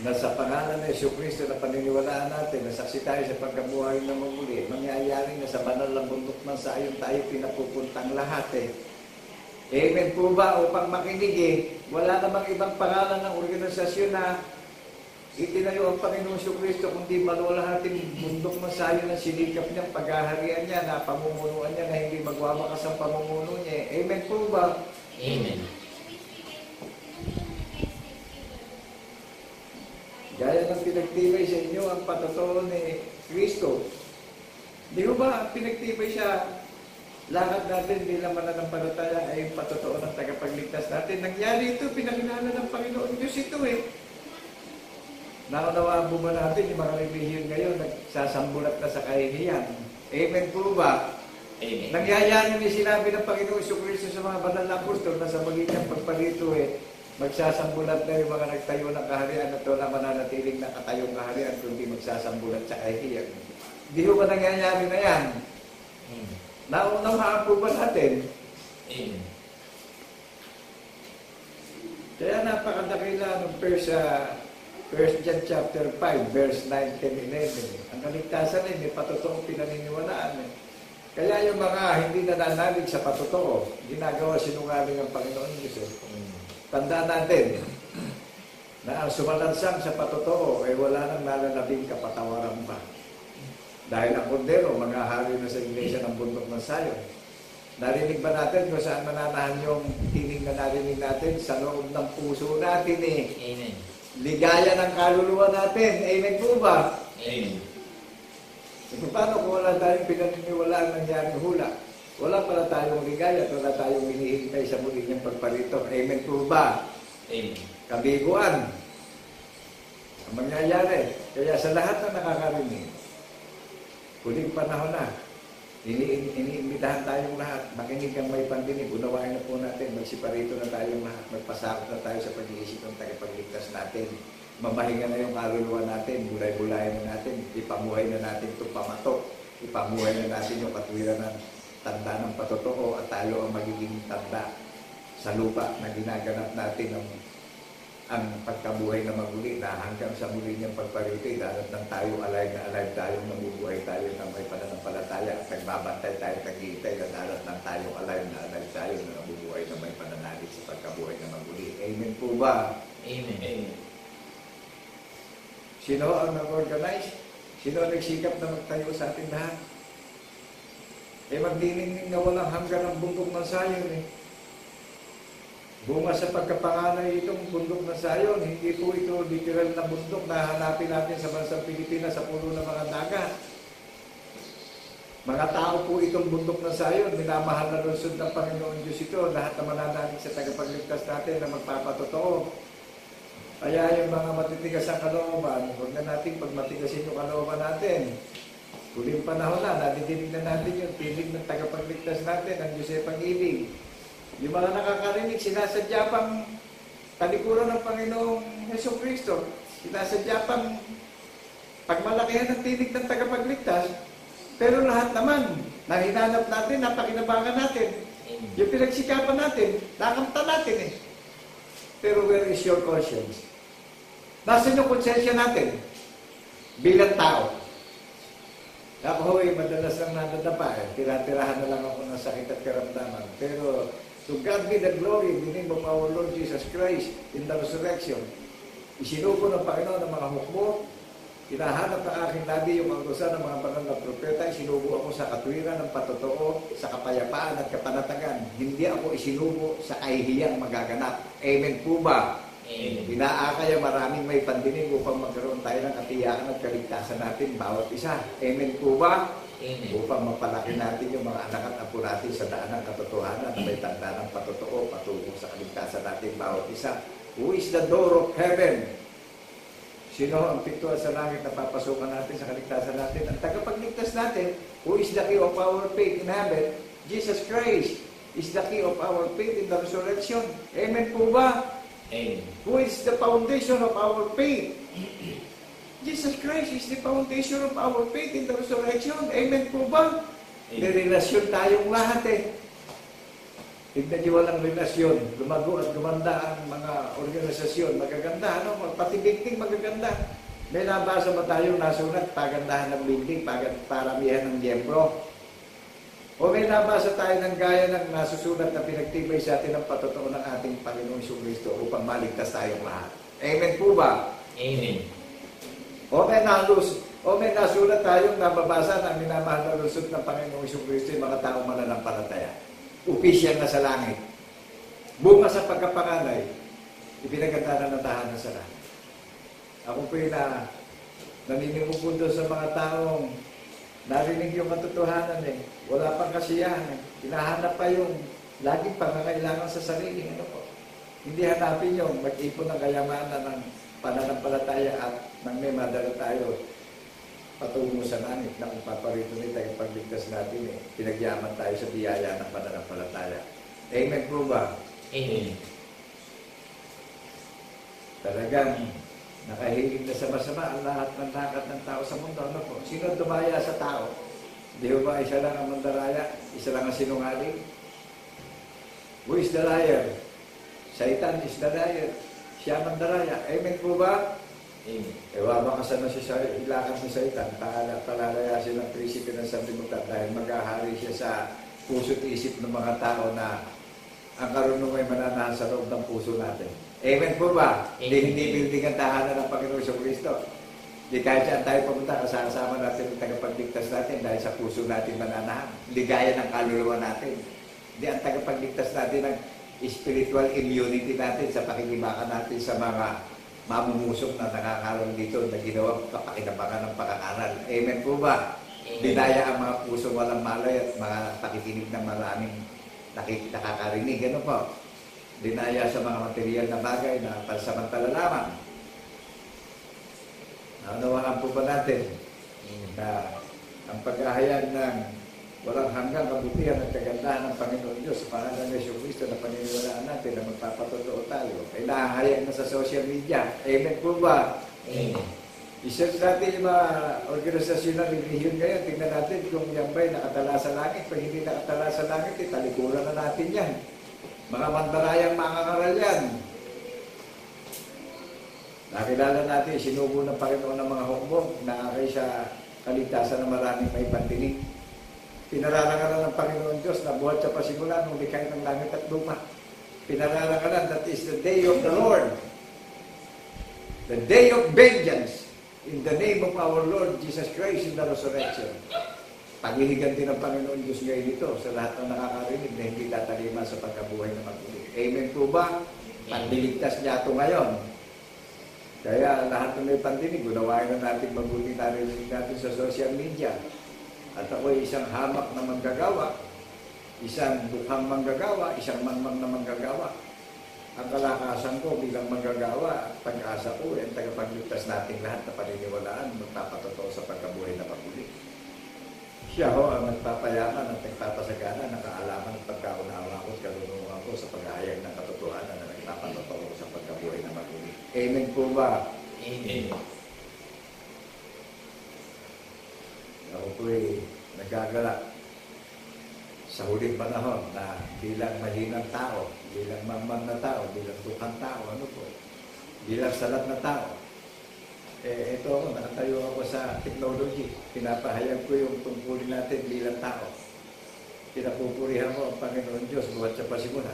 na sa pangalan ng Jesucristo na paniniwalaan natin, nasaksi tayo sa pagkabuhay na maguli, mangyayari na sa banal na bundok ng sayon tayo pinapupuntang lahat Amen po ba? Upang makinig wala namang ibang pangalan ng organisasyon na itinayo ang Panginoon Jesucristo kundi malulahating bundok ng sayon ng sinikap niyang paghaharian niya na pamumunuan niya na hindi magwawakas ang pamumuno niya. Amen po ba? Amen. Gaya ng pinagtibay sa inyo ang patotoo ni Kristo. Di ba pinagtibay siya? Lakad natin bilang mananampalataya ay patotoo ng tagapagligtas natin. Nangyari ito, pinakilala ng Panginoon Diyos ito Naunawaan po ba natin yung mga relihiyon ngayon nagsasambulat na sa kahihiyan? Amen po ba? Amen. Nangyayari ni sinabi ng Panginoon Jesucristo sa mga banal na apostol na sa magitan pagpalito magsasambulat na yung mga nagtayo ng kaharian at wala mananatiling nakatayong kaharian kundi magsasambulat sa kahihiyan. Di ba nangyayari na yan? Amen. Naunawaan po ba natin? Amen. Kaya napakadakila ng First John chapter 5, verse 9, 10, 11. Ang kaligtasan may patotoong pinaniniwalaan Kaya yung mga hindi nananalig sa patotoo, ginagawa sinungaling ng Panginoon Diyos. Tandaan natin na ang sumalansang sa patotoo ay wala nang nalalabing kapatawaran pa. Dahil ang kondero, mga hari na sa iglesia ng bundok ng sayon. Narinig ba natin kung saan mananahan yung tinig na narinig natin? Sa loob ng puso natin Amen. Ligaya ng kaluluwa natin. Amen po ba? Amen. Paano kung wala tayong pinaniniwalaan ng nangyaring hula? Wala pala tayong ligaya at wala tayong hinihintay sa muli niyang pagparito. Amen po ba? Amen. Kabiguan. Ang mangyayari. Kaya sa lahat na nakakarinig, huling panahon na, iniimbitahan tayong lahat. Makinig ang may pandinig. Unawain na po natin. Magsiparito na tayong lahat. Magpasakot na tayo sa pag-iisip ng tagapagligtas natin. Mamahinga na yung kaluluwa natin. Bulay-bulayan na natin. Ipamuhay na natin itong pamatok. Ipamuhay na natin yung katwiran ng tanda ng patotoo at tayo ang magiging tanda sa lupa na ginaganap natin ang pagkabuhay na maguli na hanggang sa muli niyang pagparito, dalat ng tayo alive na alive tayo, nabubuhay tayo ng may pananampalataya at nagbabantay tayo, naghihintay na dalat ng tayo alive na alive tayo na nabubuhay na may pananalig sa pagkabuhay na maguli. Amen po ba? Amen. Amen. Sino ang nag-organize? Sino ang nagsikap na magtayo sa ating lahat? Magdiningning na walang hanggan ang bundok ng sayon Bunga sa pagkapanganay itong bundok ng sayon. Hindi po ito literal na bundok na hanapin natin sa bansang Pilipinas sa pulo ng mga dagat. Mga tao po itong bundok ng sayon. Minamahal na lungsod ng Panginoon Diyos ito. Lahat naman natin sa tagapagligtas natin na magpapatotoo. Kaya yung mga matitigas ang kalooban, huwag na natin pagmatigasin yung kalooban natin. Huling panahon na, nadidinig na natin yung tinig ng tagapagligtas natin, ang Diyos ay pag-ibig. Yung mga nakakarinig, sinasadya pang talikuran ng Panginoong Jesucristo. Sinasadya pang pagmalakihan ng tinig ng tagapagligtas. Pero lahat naman, na hinanap natin, napakinabangan natin. Yung pinagsikapan natin, nakamta natin Pero where is your conscience? Nasaan yung konsensya natin? Bilang tao. Ako ay madalas lang nadadapa eh. Tira-tirahan na lang ako ng sakit at karamdaman. Pero to God be the glory in the name of our Lord Jesus Christ in the resurrection. Isinuko ng Panginoon ng mga hukbo. Hinahanap ng aking labi yung kautusan ng mga banal na propeta. Isinubo ako sa katwiran ng patotoo, sa kapayapaan at kapanatagan. Hindi ako isinubo sa kahihiyang magaganap. Amen po ba? Amen. Inaakaya maraming may pandinig upang magkaroon tayo ng katiyakan at kaligtasan natin bawat isa. Amen po ba? Amen. Upang mapalaki natin yung mga anak at apo natin sa daan ng katotohanan na may tanda ng patotoo patungo sa kaligtasan natin bawat isa. Who is the door of heaven? Sino ang pintuan sa langit na papasukan natin sa kaligtasan natin? Ang tagapagligtas natin, who is the key of our faith in heaven? Jesus Christ is the key of our faith in the resurrection. Amen po ba? Amen. Who is the foundation of our faith? Jesus Christ is the foundation of our faith in the resurrection. Amen po ba? May relasyon tayong lahat eh. Tignan niyo walang relasyon. Lumago at gumanda ang mga organisasyon. Magaganda, ano? Pati bigting magaganda. May nabasa ba tayong nasulat? Pagandahan ng bigting, paramihan ng miyembro. O may nabasa tayo ng gaya ng nasusulat na pinagtibay sa atin ng patotoo ng ating Panginoong Jesucristo upang maligtas tayong lahat. Amen po ba? Amen. O may nasulat tayong nababasa ng minamahal na lusot ng Panginoong Jesucristo yung mga taong mananampalataya. Opisyal na sa langit. Bunga sa pagkapangalay, ipinaganda ng tahanan sa langit. Ako po yung naninimupo doon sa mga taong narinig yung katotohanan eh. Wala pang kasiyahan eh. Hinahanap pa yung laging pangangailangan sa sarili. Ano po? Hindi hanapin yung mag-ipon ng kayamanan ng pananampalataya at nang may madala tayo patungo sa langit na kung paparito nito yung pagligtas natin eh. Pinagyaman tayo sa biyaya ng pananampalataya. Amen po ba? Amen. Talagang nakahilig na sa masama ang lahat ng lakad ng tao sa mundo. Ano po? Sino dumaya sa tao? Di ba isa lang ang mandaraya? Isa lang ang sinungaling? Who is the liar? Satan is the liar. Siya mandaraya. Amen po ba? Amen. Makasan na siya sa ilakan ni Satan. Palalaya siya ng prinsipe ng sanlibutan dahil mag-ahari siya sa puso't isip ng mga tao na ang karunong ay mananahan sa loob ng puso natin. Amen po ba? Hindi building ang tahanan ng Panginoon Jesucristo. Hindi kahit saan tayo pumunta, kasama natin ang tagapagligtas natin dahil sa puso natin mananahan. Ligaya ng kaluluwa natin. Hindi ang tagapagligtas natin ng spiritual immunity natin sa pakikibakan natin sa mga mamumusok na nakakaroon dito na ginawang kapakinabangan ng pagkakaral. Amen po ba? Dinaya ang mga puso walang malay at mga pakikinig ng maraming nakakarinig. Ano po? Dinaya sa mga material na bagay na pansamantala lamang. Naunawaan po ba natin na ang paghahayag ng walang hanggang kabutihan at kagandahan ng Panginoon Diyos sa pangalan ng Jesucristo na paniniwalaan natin na magpapatotoo tayo ay nahahayag na sa social media. Amen po ba? Amen. I-search natin yung mga organisasyon na relihiyon ngayon. Tingnan natin kung yan ba'y nakatala sa langit. Pag hindi nakatala sa langit, talikuran na natin yan. Mga mandarayang mangangaral yan. Nakilala natin, sinubo ng Panginoon ng mga hukbong na akay sa kaligtasan ng maraming may pandinig. Pinararangalan ng Panginoon Diyos na buhat sa pasimula nung likay ng langit at lupa. Pinararangalan, that is the day of the Lord. The day of vengeance in the name of our Lord Jesus Christ in the resurrection. Pagliligan din ng Panginoon Diyos ngayon ito sa lahat ng nakakarinig na hindi tatalima sa pagkabuhay na maguli. Amen po ba? Pandiligtas niya ito ngayon. Kaya lahat ng may pandinig, gunawain na natin mabuti narinig natin sa social media. At ako ay isang hamak na manggagawa, isang bukhang manggagawa, isang mangmang na manggagawa. Ang kalakasan ko bilang manggagawa at pag-asa ko ay ang tagapagligtas natin lahat na paniniwalaan magpapatotoo sa pagkabuhay na paguli. Siya ho ang nagpapayaman at nagpapasagana ng kaalaman at pagkaunawa ko at kalunungan ko sa pag-ahayag ng katotohanan na nagpapatotoo sa pagkabuhay na paguli. Amen po ba? Amen. Ako po ay nagagalak sa huling panahon na bilang mahinang tao, bilang mangmang na tao, bilang tukang tao, ano po, bilang salat na tao, ito ako, nakatayo ako sa technology. Pinapahayag ko yung tungkulin natin bilang tao. Pinapupurihan ko ang Panginoon Diyos buhat sa pasimula.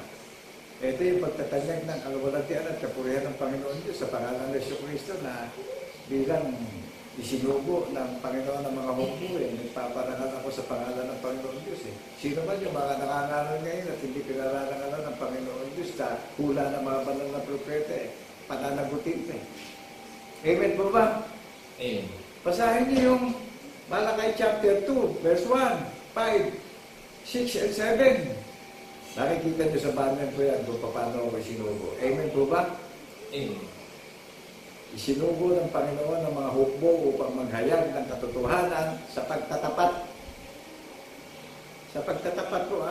Ito yung pagtatanyag ng kaluwalhatian at kapurihan ng Panginoon Diyos sa pangalan ng Jesucristo na bilang isinubo ng Panginoon ng mga hukbo. Nagpaparangal ako sa pangalan ng Panginoon Diyos. Sino man yung mga nangangaral ngayon at hindi pinarangalan ng Panginoon Diyos sa hula ng mga banal na propeta, pananagutin pa. Amen po ba? Amen. Basahin niyo yung Malakay chapter 2, verse 1, 5, 6, and 7. Nakikita niyo sa banner ko yan kung paano ako isinubo. Amen po ba? Amen. Isinubo ng Panginoon ng mga hukbo upang maghayag ng katotohanan sa pagtatapat. Sa pagtatapat po,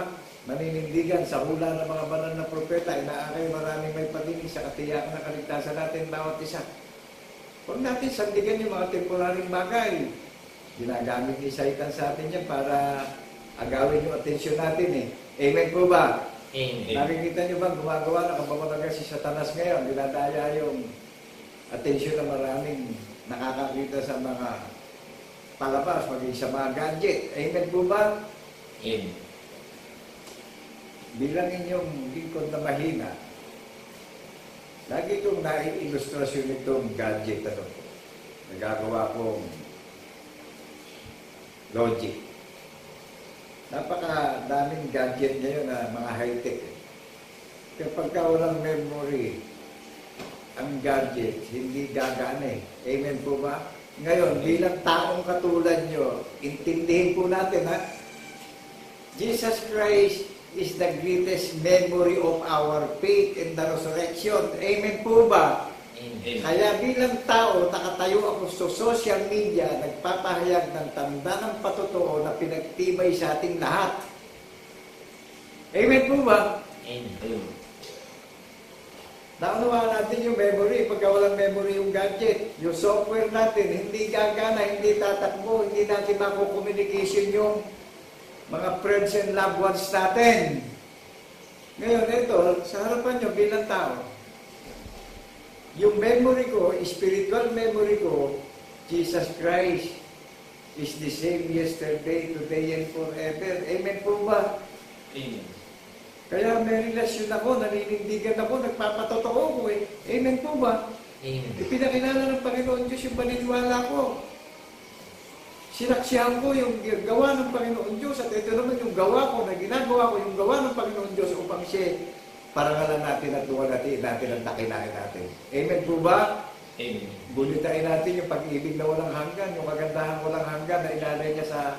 maninindigan sa hula ng mga banal na propeta, inaakay maraming may pagdinig sa katiyakan ng kaligtasan natin bawat isa. Huwag natin sandigan yung mga temporaryong bagay. Ginagamit ni Satan sa atin yan para agawin yung atensyon natin Amen po ba? Amen. Nakikita niyo ba gumagawa ng kababalaga si Satanas ngayon? Dinadaya yung atensyon na maraming nakakakita sa mga palabas, maging sa mga gadget. Amen po ba? Amen. Bilang inyong lingkod na mahina, lagi kong nai-ilustrasyon itong gadget. Nagagawa kong logic. Napakadaming gadget ngayon na mga high-tech. Kapag walang memory, ang gadget, hindi gagana Amen po ba? Ngayon, bilang taong katulad nyo, intindihin po natin Jesus Christ is the greatest memory of our faith in the resurrection. Amen po ba? Amen. Kaya bilang tao, nakatayo ako sa social media, nagpapahayag ng tanda ng patotoo na pinagtibay sa ating lahat. Amen po ba? Amen. Naunawaan natin yung memory. Pagka walang memory yung gadget, yung software natin, hindi gagana, hindi tatakbo, hindi natin mako-communication yung mga friends and loved ones natin. Ngayon, ito, sa harapan nyo bilang tao, yung memory ko, spiritual memory ko, Jesus Christ is the same yesterday, today, and forever. Amen po ba? Amen. Kaya may relasyon ako, naninindigan ako, nagpapatotoo ko Amen po ba? Amen. Ipinakilala ng Panginoon Diyos yung paniniwala ko. Sinaksihan ko yung gawa ng Panginoon Diyos at ito naman yung gawa ko na ginagawa ko, yung gawa ng Panginoon Diyos upang siya parangalan natin at luwalhatiin natin ang dakinain natin. Amen po ba? Amen. Bulitain natin yung pag-ibig na walang hanggan, yung kagandahan walang hanggan na ilalay niya sa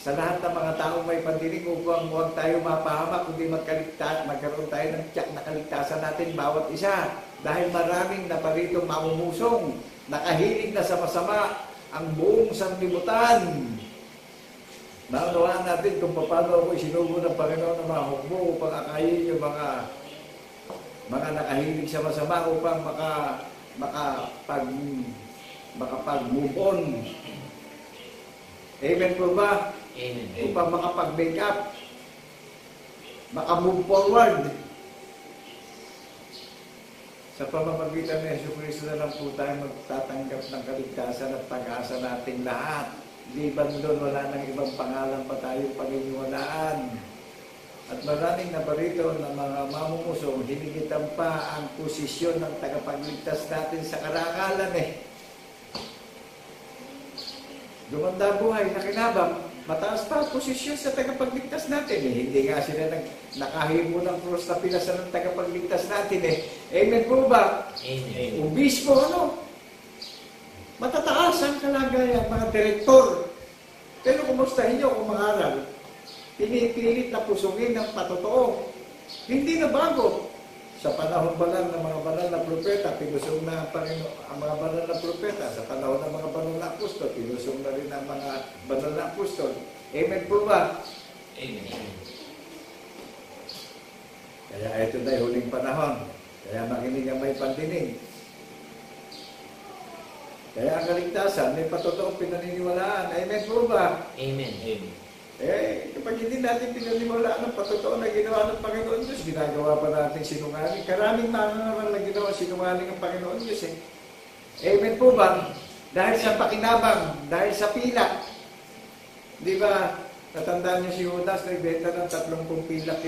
lahat ng mga taong may pandinig upang huwag tayo mapahamak, kundi magkaroon tayo ng tiyak na kaligtasan natin bawat isa. Dahil maraming naparito mamumusong, nakahilig na sa masama ang buong sanlibutan. Naunawaan natin kung paano ako isinubo ng Panginoon ng mga hukbo upang akayin yung mga nakahilig sa masama upang makapag-move on. Amen po ba? Amen. Upang makapag-make up, makamove forward. Sa pamamagitan ng Jesucristo na lang po tayo magtatanggap ng kaligtasan at pag-asa nating lahat. Liban doon, wala nang ibang pangalan pa tayong paniniwalaan. At maraming naparito na mga mamumusong, hinigitan pa ang posisyon ng tagapagligtas natin sa karangalan Gumanda buhay, nakinabang, mataas pa ang posisyon sa tagapagligtas natin Hindi nga sila nakahimo ng krus na pinasan ng tagapagligtas natin Amen po ba? Amen. Obispo, matataas ang kalagayan, mga direktor. Pero kumustahin nyo kung mangaral, pinipilit na pusungin ng patotoo. Hindi na bago. Sa panahon ba lang ng mga banal na propeta, pinusong na ang mga banal na propeta. Sa panahon ng mga banal na apostol, pinusong na rin ang mga banal na apostol. Amen po ba? Amen. Kaya ito na yung huling panahon. Kaya makinig ang may pandinig. Kaya ang kaligtasan, may patotoong pinaniniwalaan. Amen po ba? Amen. Amen. Kapag hindi natin pinaniwalaan ng patotoo na ginawa ng Panginoon Diyos, ginagawa pa natin sinungaling. Karaming mangangaral na ginawa sinungaling ang Panginoon Diyos Amen po ba? Dahil sa pakinabang, dahil sa pilak. Di ba, natandaan niyo si Judas, nagbenta ng 30 pilak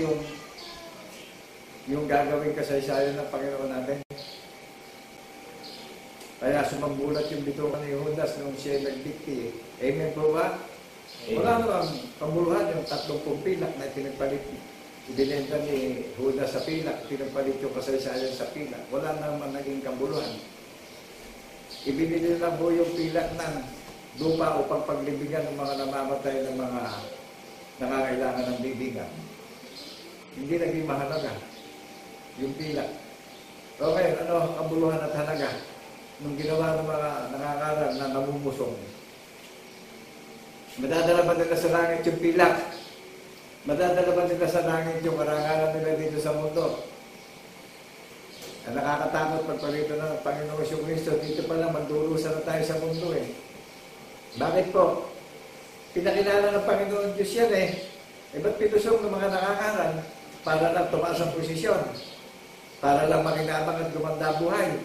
yung gagawing kasaysayan ng Panginoon natin. Kaya sumambulat yung bitukan ni Judas nung siya nagdikti. Amen po ba? Wala namang pambuluhan yung 30 pilak na pinagpalit. Ibinenta ni Judas sa pilak, pinagpalit yung kasaysayan sa pilak. Wala naman naging kambuluhan. Ibinili lang po yung pilak ng lupa upang paglibingan ng mga namamatay ng mga nangangailangan ng libingan. Hindi naging mahalaga yung pilak. So ngayon, ano ang buluhan at halaga nung ginawa ng mga nangangaral na namumusong? Madadala ba nila sa langit yung pilak? Madadala ba nila sa langit yung karangalan nila dito sa mundo? Ang nakakatakot pagpalito ng Panginoong Jesucristo, dito pa lang magdurusa na tayo sa mundo eh. Bakit po? Pinakilala ng Panginoon Diyos yan eh. Ba't pitusong ng mga nangangaral para lang tumaas ang posisyon? Para lang makinabang at gumanda buhay?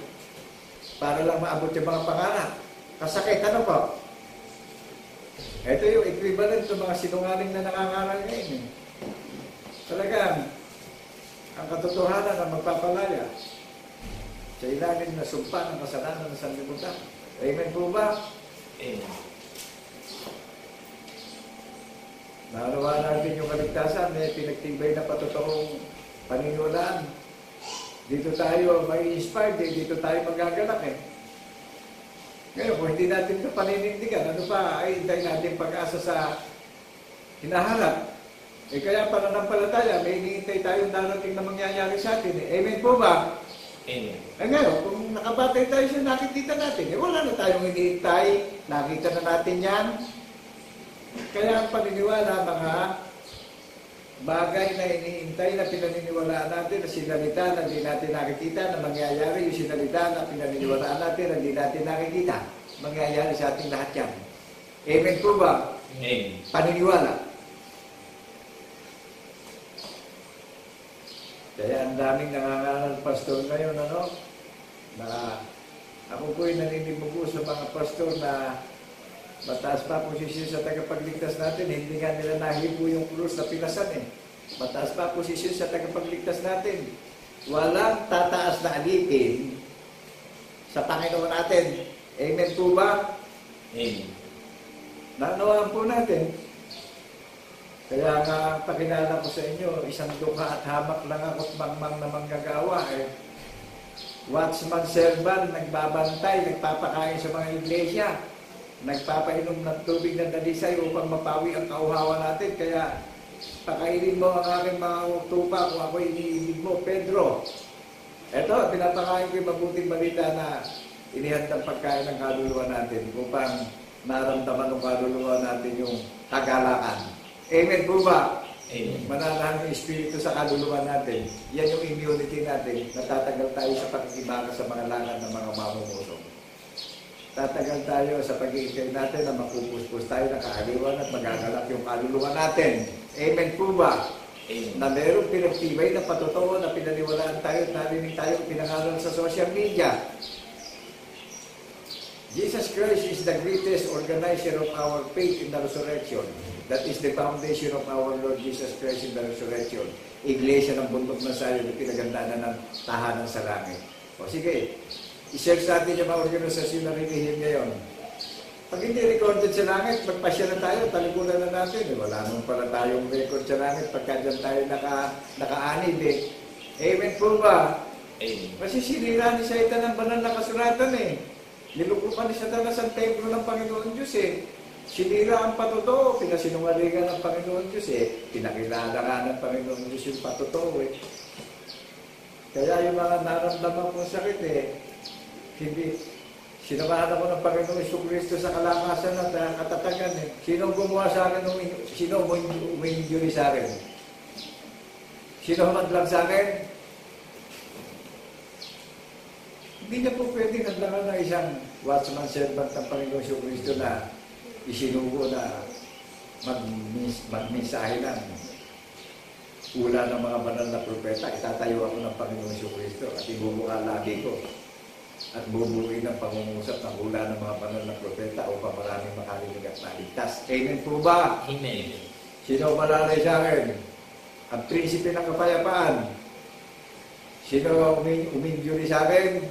Para lang maabot yung mga pangarap? Kasakit, ano po? Ito yung equivalent ng mga sinungaling na nangangaral ngayon eh. Talagang, ang katotohanan ang magpapalaya sa ilalim na sumpa ng kasalanan ng sanlibutan. Amen po ba? Amen. Naunawaan natin yung kaligtasan, may pinagtibay na patotoong paniniwalaan. Dito tayo may inspired eh, dito tayo magagalak eh. Ngayon, kung hindi natin ito paninindigan, ano pa, ay hintay natin pag-asa sa hinaharap. Eh kaya pananampalataya, may hinihintay tayong darating na mangyayari sa atin eh. Amen po ba? Amen. Eh ngayon, kung nakabatay tayo sa nakikita natin, eh wala na tayong hinihintay, nakita na natin yan. Kaya ang paniniwala, mga bagay na hinihintay na pinaniniwalaan natin, na sinalita na hindi natin nakikita, na mangyayari yung sinalita na pinaniniwalaan natin na hindi natin nakikita. Mangyayari sa ating lahat yan. Amen po ba? Amen. Paniniwala. Kaya ang daming nangangaral pastor ngayon, ano? Na ako po'y naninibugo sa mga pastor na mataas pa posisyon sa tagapagligtas natin. Hindi nga nila nahibo yung krus na pinasan eh. Mataas pa posisyon sa tagapagligtas natin. Walang tataas na alipin sa Panginoon natin. Amen po ba? Amen. Naunawaan po natin. Kaya nga, pakilala ko sa inyo, isang dukha at hamak lang ako't mangmang na manggagawa eh. Watchman servant, nagbabantay, nagpapakain sa mga iglesia, nagpapainom ng tubig ng dalisay upang mapawi ang kauhawa natin. Kaya, pakainin mo ang aking mga tupa kung ako iniibig mo, Pedro. Eto, pinapakain ko yung mabuting balita na inihandang pagkain ng kaluluwa natin upang naramdaman ng kaluluwa natin yung kagalakan. Amen po ba? Amen. Mananahan yung espiritu sa kaluluwa natin. Yan yung immunity natin. Natatagal tayo sa pagkikibaka sa mga langan ng mga mamumusong. Tatagal tayo sa pag-iikay natin na mapupuspos tayo ng kaaliwan at magagalak yung kaluluwa natin. Amen po ba? Amen. Na mayroong pinagtibay na patotoo na pinaniwalaan tayo at narinig tayo pinangalan sa social media. Jesus Christ is the greatest organizer of our faith in the resurrection. That is the foundation of our Lord Jesus Christ in the resurrection. Iglesia ng bundok ng sayo na pinagandaan ng tahanan sa langit. O sige, i-search natin yung mga organisasyon na rinihim ngayon. Pag hindi recorded sa langit, magpasya na tayo, talikulan na natin. Wala naman pala tayong record sa langit pagka dyan tayo naka-anid eh. Amen po ba? Amen. Masisilira ni Satan ang banal na kasulatan eh. Nilukupan ni Satanas ang templo ng Panginoon Diyos eh. Sinira ang patotoo, pinasinungalingan ng Panginoon Diyos eh. Pinakilala nga ng Panginoon Diyos yung patotoo eh. Kaya yung mga naramdaman kong sakit eh, hindi, sinamahan ako ng Panginoon Jesucristo sa kalakasan at katatagan eh. Sino gumawa sa akin, sino uminjuri sa akin? Sino humadlang sa akin? Hindi niya po pwedeng hadlangan ng isang watchman servant ng Panginoon Jesucristo na isinugo na magmensahe ng ula ng mga banal na propeta. Itatayo ako ng Panginoon Jesucristo at ibubuka lagi ko. at bubuin ng pangungusap ng hula ng mga banal na propeta upang maraming makarinig at maligtas. Amen po ba? Amen. Sino malalay sa akin? Ang prinsipe ng kapayapaan. Sino uminjuri sa akin?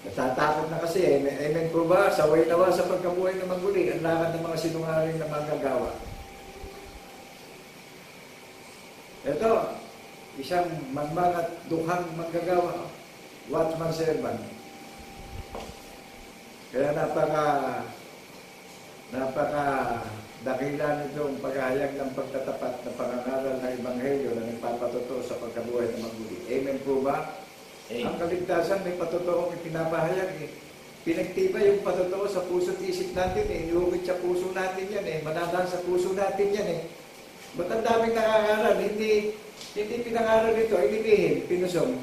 Natatakot na kasi. Amen po ba? Saway nawa sa pagkabuhay na maguli ang lakad ng mga sinungaling na magagawa. Ito, isang manmang at dukhang manggagawa. Watchman servant. Kaya dakila nitong paghahayag ng pagtatapat na pangangaral ng Ebanghelyo na nagpapatotoo sa pagkabuhay ng maguli. Amen po ba? Amen. Ang kaligtasan may patotoong pinapahayag eh. Pinagtibay yung patotoo sa puso't isip natin eh. Inuwit sa puso natin yan eh. Mananang sa puso natin yan eh. Ba't ang daming nangangaral? Hindi pinangaral ito, inibihin, pinusong.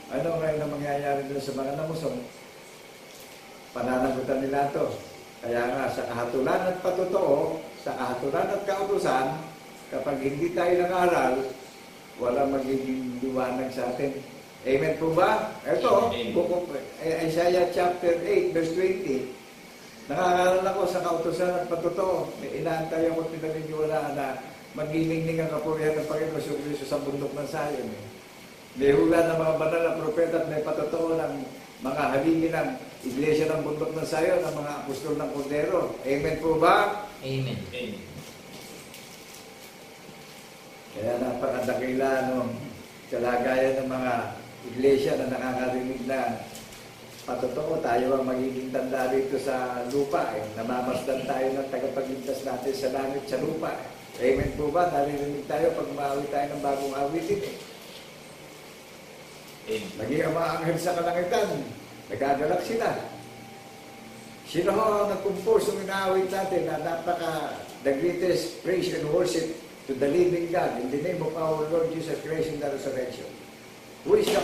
Ano ngayon ang mangyayari doon sa mga namusong? Pananagutan nila ito. Kaya nga, sa kahatulan at patotoo, sa kahatulan at kautusan, kapag hindi tayo nangaral, wala magiging liwanag sa atin. Amen po ba? Ito, Isaiah chapter 8, verse 20. Nangangaral ako sa kautusan at patotoo. May inaantay ako at pinaniniwalaan na maginingning ang kapurihan ng Panginoon Jesucristo sa bundok ng Sion. May hula ng mga banal na propeta at may patotoo ng mga haligi ng Iglesia ng bundok ng Sion, ng mga apostol ng Kordero. Amen po ba? Amen. Amen. Kaya napakadakila ng kalagayan ng mga Iglesia na nakakarinig na patotoo tayo ang magiging tanda dito sa lupa. Namamasdan tayo ng tagapagligtas natin sa langit sa lupa. Amen po ba? Naririnig tayo pag maawi tayo ng bagong awitin. Naging ang mga anghel sa kalangitan, nagagalak sila. Sino ho ang nag-compose ng inaawit natin na the greatest praise and worship to the living God in the name of our Lord Jesus Christ in the resurrection? Who is the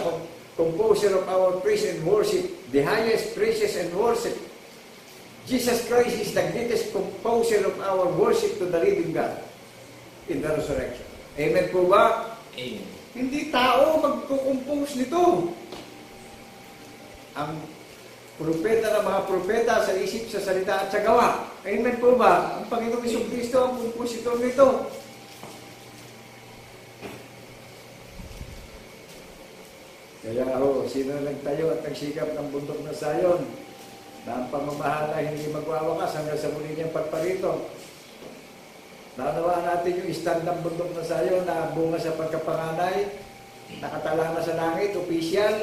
composer of our praise and worship, the highest praises and worship? Jesus Christ is the greatest composer of our worship to the living God in the resurrection. Amen po ba? Amen. Hindi tao magkukompose nito. Ang propeta ng mga propeta sa isip, sa salita at sa gawa. Amen po ba? Ang Panginoong Jesucristo ang kompositor nito. Kaya sino nagtayo at nagsikap ng bundok na Sion na ang pamamahala hindi magwawakas hanggang sa muli niyang pagparito. Nanawaan natin yung stand ng bundok na Sion na bunga sa pagkapanganay, nakatala na sa langit, opisyal.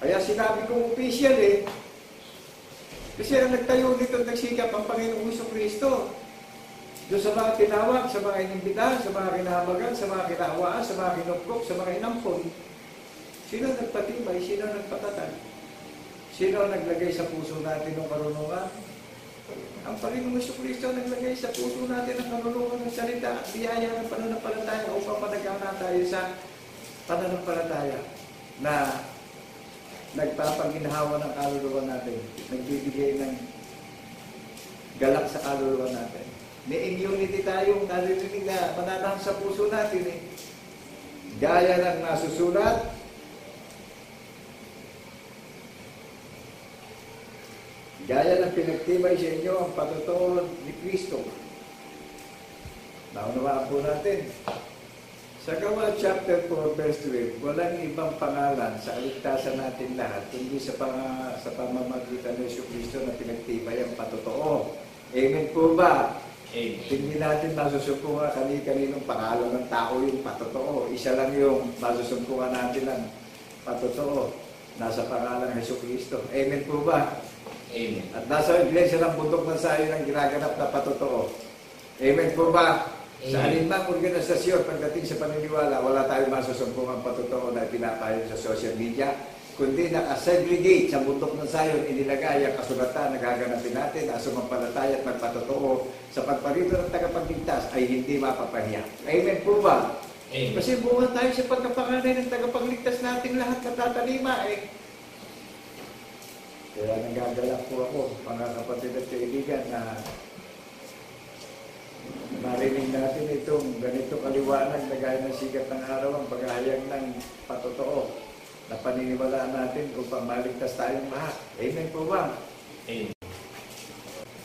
Kaya sinabi kong opisyal eh. Kasi ang nagtayo dito nagsikap ang Panginoong Jesucristo. Doon sa mga tinawag, sa mga inimbita, sa mga kinahabagan, sa mga kinawaan, sa mga kinupkop, sa mga inampon. Sino nagpatibay? Sino nagpatatag? Sino naglagay sa puso natin ng karunungan? Ang Panginoong Jesucristo naglagay sa puso natin ang karunungan ng salita at biyaya ng pananampalataya upang managana tayo sa pananampalataya na nagpapaginhawa ng kaluluwa natin, nagbibigay ng galak sa kaluluwa natin. May immunity tayong naririnig na mananahan sa puso natin eh. Gaya ng nasusulat, gaya ng pinagtibay sa inyo ang patotoo ni Kristo. Naunawaan po natin. Sa Gawa chapter 4 verse 12, walang ibang pangalan sa kaligtasan natin lahat kundi sa pamamagitan ng Jesucristo na pinagtibay ang patotoo. Amen po ba? Amen. Hindi natin masusumpungan kaninong pangalan ng tao yung patotoo. Isa lang yung masusumpungan natin ng patotoo. Nasa pangalan ng Jesucristo. Amen po ba? Amen. At nasa iglesia ng bundok ng Sion ang ginaganap na patotoo. Amen po ba? Amen. Sa alinmang organisasyon, pagdating sa paniniwala, wala tayong masusumpong patotoo na pinapahayag sa social media, kundi nakasegregate sa bundok ng Sion, inilagay ang kasulatan na gaganapin natin, na sumampalataya at magpatotoo sa pagparito ng tagapagligtas ay hindi mapapahiya. Amen po ba? Amen. Kasi buwan tayo sa pagkapanganay ng tagapagligtas natin lahat natatalima eh. Kaya nagagalak po ako, mga kapatid at kaibigan, na marinig natin itong ganito kaliwanag na gaya ng sikat ng araw ang paghahayag ng patotoo. na paniniwalaan natin upang maligtas tayong lahat. Amen po ba? Amen.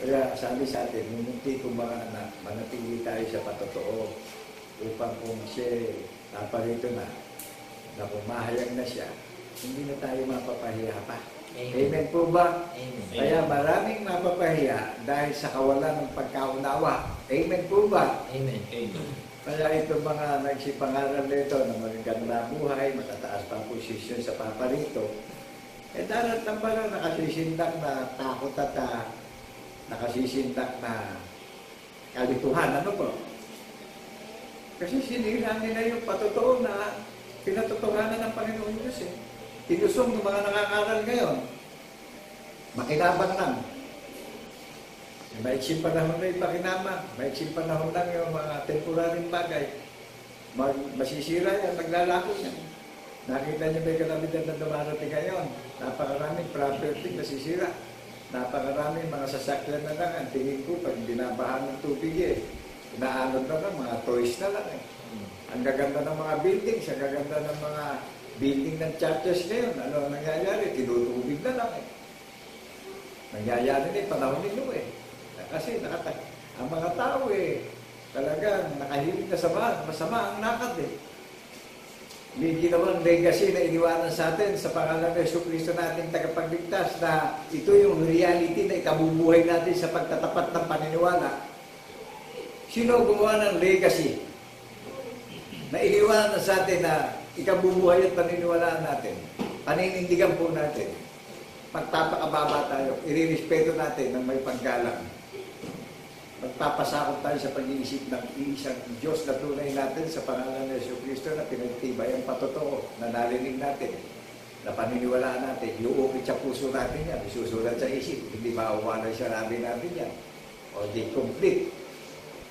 Kaya sabi sa atin, munti kong mga anak, manatili tayo sa patotoo upang kung siya naparito na kung mahayag na siya, hindi na tayo mapapahiya pa. Amen po ba? Amen. Kaya maraming mapapahiya dahil sa kawalan ng pagkaunawa. Amen po ba? Amen. Amen. Kaya itong mga nagsipangaral nito na magaganda buhay, matataas pa ang posisyon sa paparito, darat ng parang nakasisindak na takot at nakasisindak na kalituhan. Ano po? Kasi sinira nila yung patotoo na pinatotohanan ng Panginoon Diyos. Tinusong ng mga nakakaral ngayon, makinabang lang. Maiksing panahon na ipakinamang, maiksing panahon lang yung mga temporaryong bagay. Masisira yan, maglalako yan. Nakita niyo ba yung kalamidad na dumarating ngayon? Napakaraming property nasisira. Napakaraming mga sasakyan na lang. Ang tingin ko, pag binabahan ng tubig inaanod na lang, mga toys na lang. Ang gaganda ng mga buildings, ang gaganda ng mga building ng churches ngayon. Ano ang nangyayari? Tinutubig na lang. Nangyayari na panahon nilo Kasi ang mga tao talagang nakahilig na masama ang nakad May ginawang legacy na iniwanan sa atin sa pangalan ng Jesucristo nating tagapagligtas na ito yung reality na ikabubuhay natin sa pagtatapat ng paniniwala. Sino gumawa ng legacy na iniwanan sa atin na ikabubuhay at paniniwalaan natin? Paninindigan po natin. Pagpapakababa tayo, irirespeto natin ng may paggalang. Magpapasakot tayo sa pag-iisip ng iisang Diyos na tunay natin sa pangalan ng Jesucristo na pinagtibay ang patotoo na narinig natin, na paniniwalaan natin, iuukit sa puso natin yan, isusulat sa isip, hindi mauwalay sa labi natin yan. O di complete.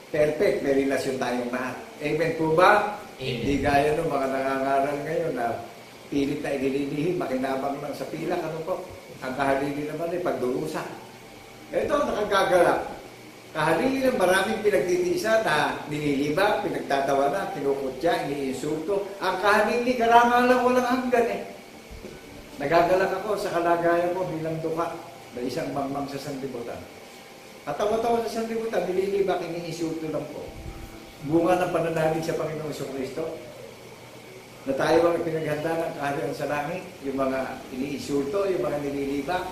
Perfect, may relasyon tayong lahat. Amen po ba? Hindi gaya ng mga nangangaral ngayon na pilit na inililihin, makinabang lang sa pila, ano po? Ang kahalili naman pagdurusa. Ito, nakagagalak. Kahalili ng maraming pinagtitiisa na nililibak, pinagtatawa na, kinukutya, iniinsulto. Ang kahalili, karangal lang walang hanggan Nagagalak ako sa kalagayan ko bilang duka na isang mangmang sa sanlibutan. Katawa-tawa sa sanlibutan, nililibak, iniinsulto lang po. Bunga ng pananalig sa Panginoong Jesucristo na tayo ang pinaghanda ng kaharian sa langit, yung mga iniinsulto, yung mga nililibak,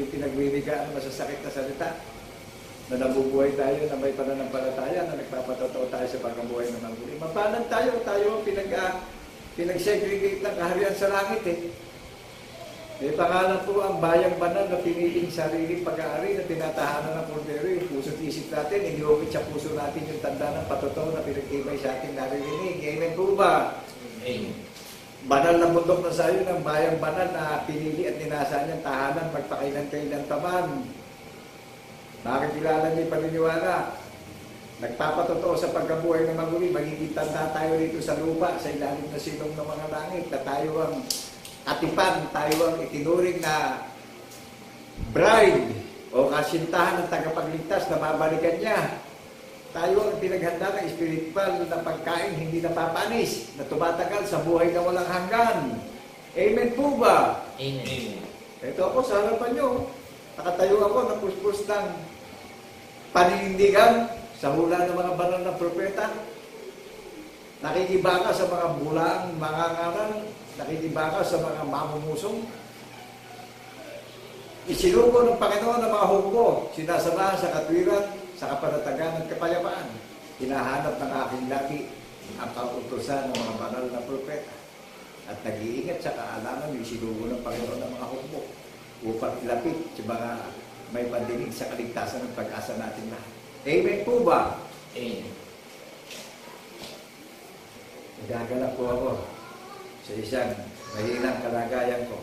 yung pinagbibigaan ng masasakit na salita, na nabubuhay tayo na may pananampalataya, na nagpapatotoo tayo sa pagkabuhay ng mga muli. Mapanan tayo ang pinag-segregate ng kaharian sa langit May pangalan po ang bayang banal na piniling sariling pag-aari na tinatahanan ng kordero, yung puso't isip natin, iniukit sa puso natin yung tanda ng patotoo na pinagtibay sa ating naririnig. Amen po ba? Amen. Banal na bundok na sayo ng bayang banal na pinili at ninasa niyang tahanan magpakailan-kailan taman. Bakit kilala niyo paniniwala? Nagpapatotoo sa pagkabuhay ng maguli, magiging tanda tayo rito sa lupa, sa ilalim na silong ng mga langit, na tayo ang katipan, tayo ang itinuring na bride o kasintahan ng tagapagligtas na babalikan niya. Tayo ang pinaghanda ng spiritual na pagkain hindi napapanis, na tumatagal sa buhay na walang hanggan. Amen po ba? Amen. Ito ako sa harapan nyo. Nakatayo ako na puspos ng paninindigan sa hula ng mga banal na propeta. Nakikibaka sa mga bulang mga ngaral, nakikibaka sa mga mamumusong. Isinugo ng Panginoon ang mga hukbo, sinasamahan sa katwiran, sa kapanatagan at kapayapaan. Hinahanap ng aking lagi ang kautusan ng mga banal na propeta. At nag-iingat sa kaalaman yung isinugo ng Panginoon ng mga hukbo upang ilapit sa mga may pandinig sa kaligtasan ng pag-asa natin lahat. Amen po ba? Amen. Nagagalak po ako sa isang mahinang kalagayan ko.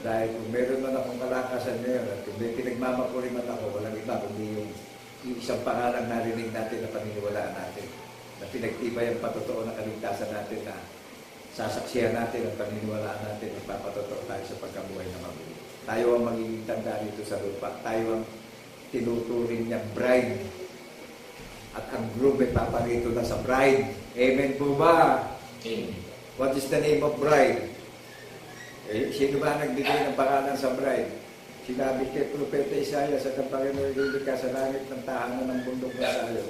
Dahil kung meron man akong kalakasan ngayon at kung may pinagmamapuri man ako, walang iba kundi yung isang pangalang narinig natin na paniniwalaan natin. Na pinagtibay ang patotoo ng kaligtasan natin na sasaksihan natin ang paniniwalaan natin at papatotoo tayo sa pagkabuhay na mabuti. Tayo ang magiging tanda dito sa lupa. Tayo ang tinuturing niyang bride. At ang groom ay paparito na sa bride. Amen po ba? Amen. What is the name of bride? Sino ba nagbigay ng pangalan sa bride? Sinabi kay Propeta Isaiah, sa Panginoon ilili ka sa langit ng tahanan ng bundok na sayo.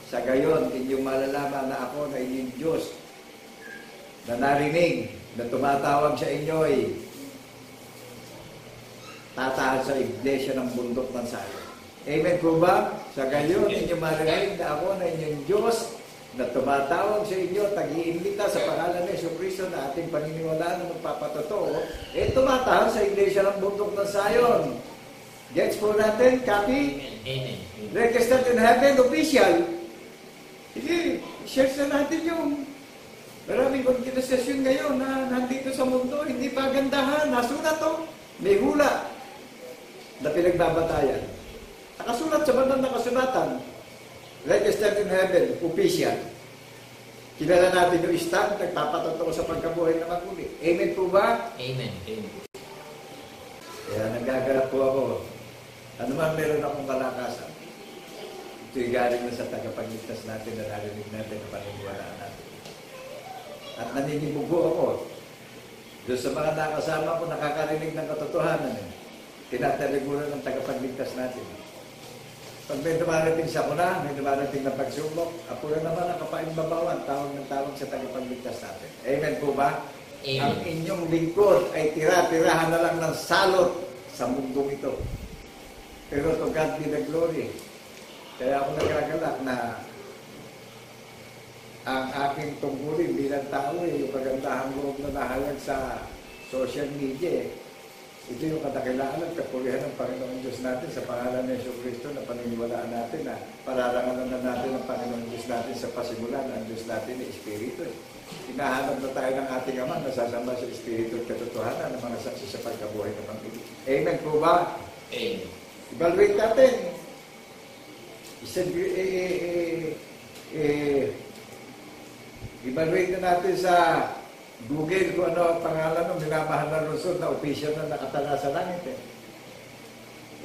Sa gayon, inyong malalaman na ako na inyong Diyos na narinig, na tumatawag sa inyo ay tatahan sa iglesia ng bundok ng sayo. Amen po ba? Sa gayon, inyong marinig na ako na inyong Diyos na tumatawag sa inyo, tag-iimbita sa pangalan ni Jesucristo na ating paniniwalaan na magpapatotoo, tumatahan sa iglesia ng bundok ng Sayon. Gets po natin? Copy? Amen. Registered in heaven, official. Sige, share na natin yung maraming organisasyon ngayon na nandito sa mundo, hindi pa gandahan, nasulat to, may hula na pinagbabatayan. Nakasulat sa bandang nakasulatan, registered in heaven, official. Kilala natin yung stamp, nagpapatotoo sa pagkabuhay na maguli. Amen po ba? Amen. Amen. Kaya nagagarap po ako. Ano man meron akong kalakasan. Ito'y galing na sa tagapagligtas natin na narinig natin ang paniniwalaan natin. At naninibog po ako. Doon sa mga nakasama ko, nakakarinig ng katotohanan. Tinataliguran ng tagapagligtas natin. Pag may dumarating sa kuna, may dumarating na pagsubok, apo na naman ang kapaimbabawan, tawag ng tawag sa tagapagligtas natin. Amen po ba? Amen. Ang inyong lingkod ay tira-tirahan na lang ng salot sa mundong ito. Pero to God be the glory. Kaya ako nagagalak na ang aking tungkulin bilang tao yung kagandahang loob na nahayag sa social media. Ito yung katakilaan at kapulihan ng Panginoon Diyos natin sa pangalan ng Jesucristo na paniniwalaan natin na pararangalan na natin ang Panginoon Diyos natin sa pasimulan. Ang Diyos natin ay Espiritu. Hinahanap na tayo ng ating Ama na sasama sa Espiritu at katotohanan ng mga saksi sa pagkabuhay ng Panginoon. Amen po ba? Amen. Evaluate natin. Evaluate na natin sa Google kung ano ang pangalan ng minamahal na lungsod na official na nakatala sa langit.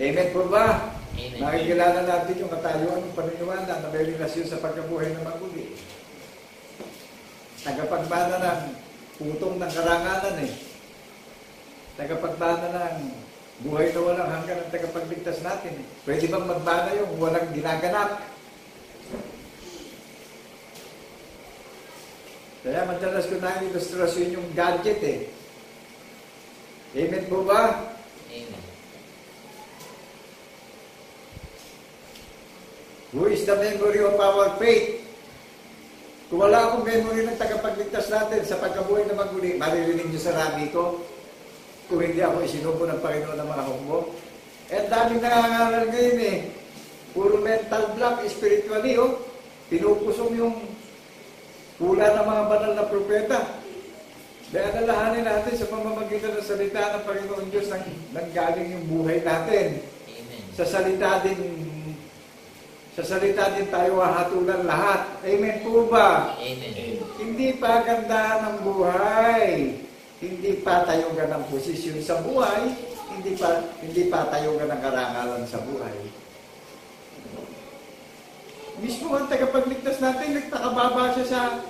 Amen po ba? Amen. Nakikilala natin yung katayuan ng paniniwala na may relasyon sa pagkabuhay ng maguli. Tagapagmana ng putong ng karangalan Tagapagmana ng buhay na walang hanggan ang tagapagligtas natin. Pwede bang magmana yung walang ginaganap? Kaya madalas ko na ilustrasyon yung gadget Amen po ba? Amen. Who is the memory of our faith? Kung wala akong memory ng tagapagligtas natin sa pagkabuhay na maguli, maririnig niyo sa rabi ko, kung hindi ako isinubo ng Panginoon ng mga hukbo. Ang daming nangangaral ngayon Puro mental block, spiritually pinupusong yung hula ng mga banal na propeta. Dahil alalahanin natin sa pamamagitan ng salita ng Panginoon Diyos nang galing yung buhay natin. Amen. Sa salita din tayo hahatulan lahat. Amen po ba? Amen. Hindi pa ganda ng buhay. Hindi pa tayo ng posisyon sa buhay. Hindi pa tayo ng karangalan sa buhay. Mismo ang tagapagligtas natin, nagtakababa siya sa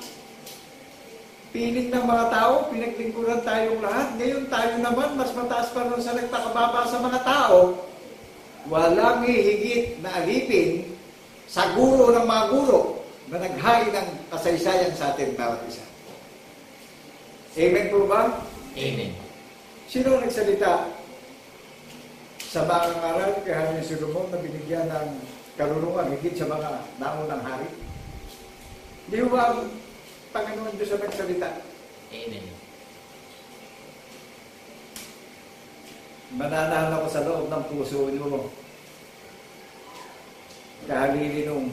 piling ng mga tao, pinaglingkuran tayong lahat. Ngayon tayo naman, mas mataas pa rin sa nagtakababa sa mga tao. Walang hihigit na alipin sa guro ng mga guro na naghain ng kasaysayan sa atin bawat isa. Amen po ba? Amen. Sino nagsalita sa mga ngaral kay Haring Solomon na binigyan ng karunungan higit sa mga naunang hari? Di ba ang Panginoon Diyos ang nagsalita? Amen. Mananahan ako sa loob ng puso niyo. Kahalili nung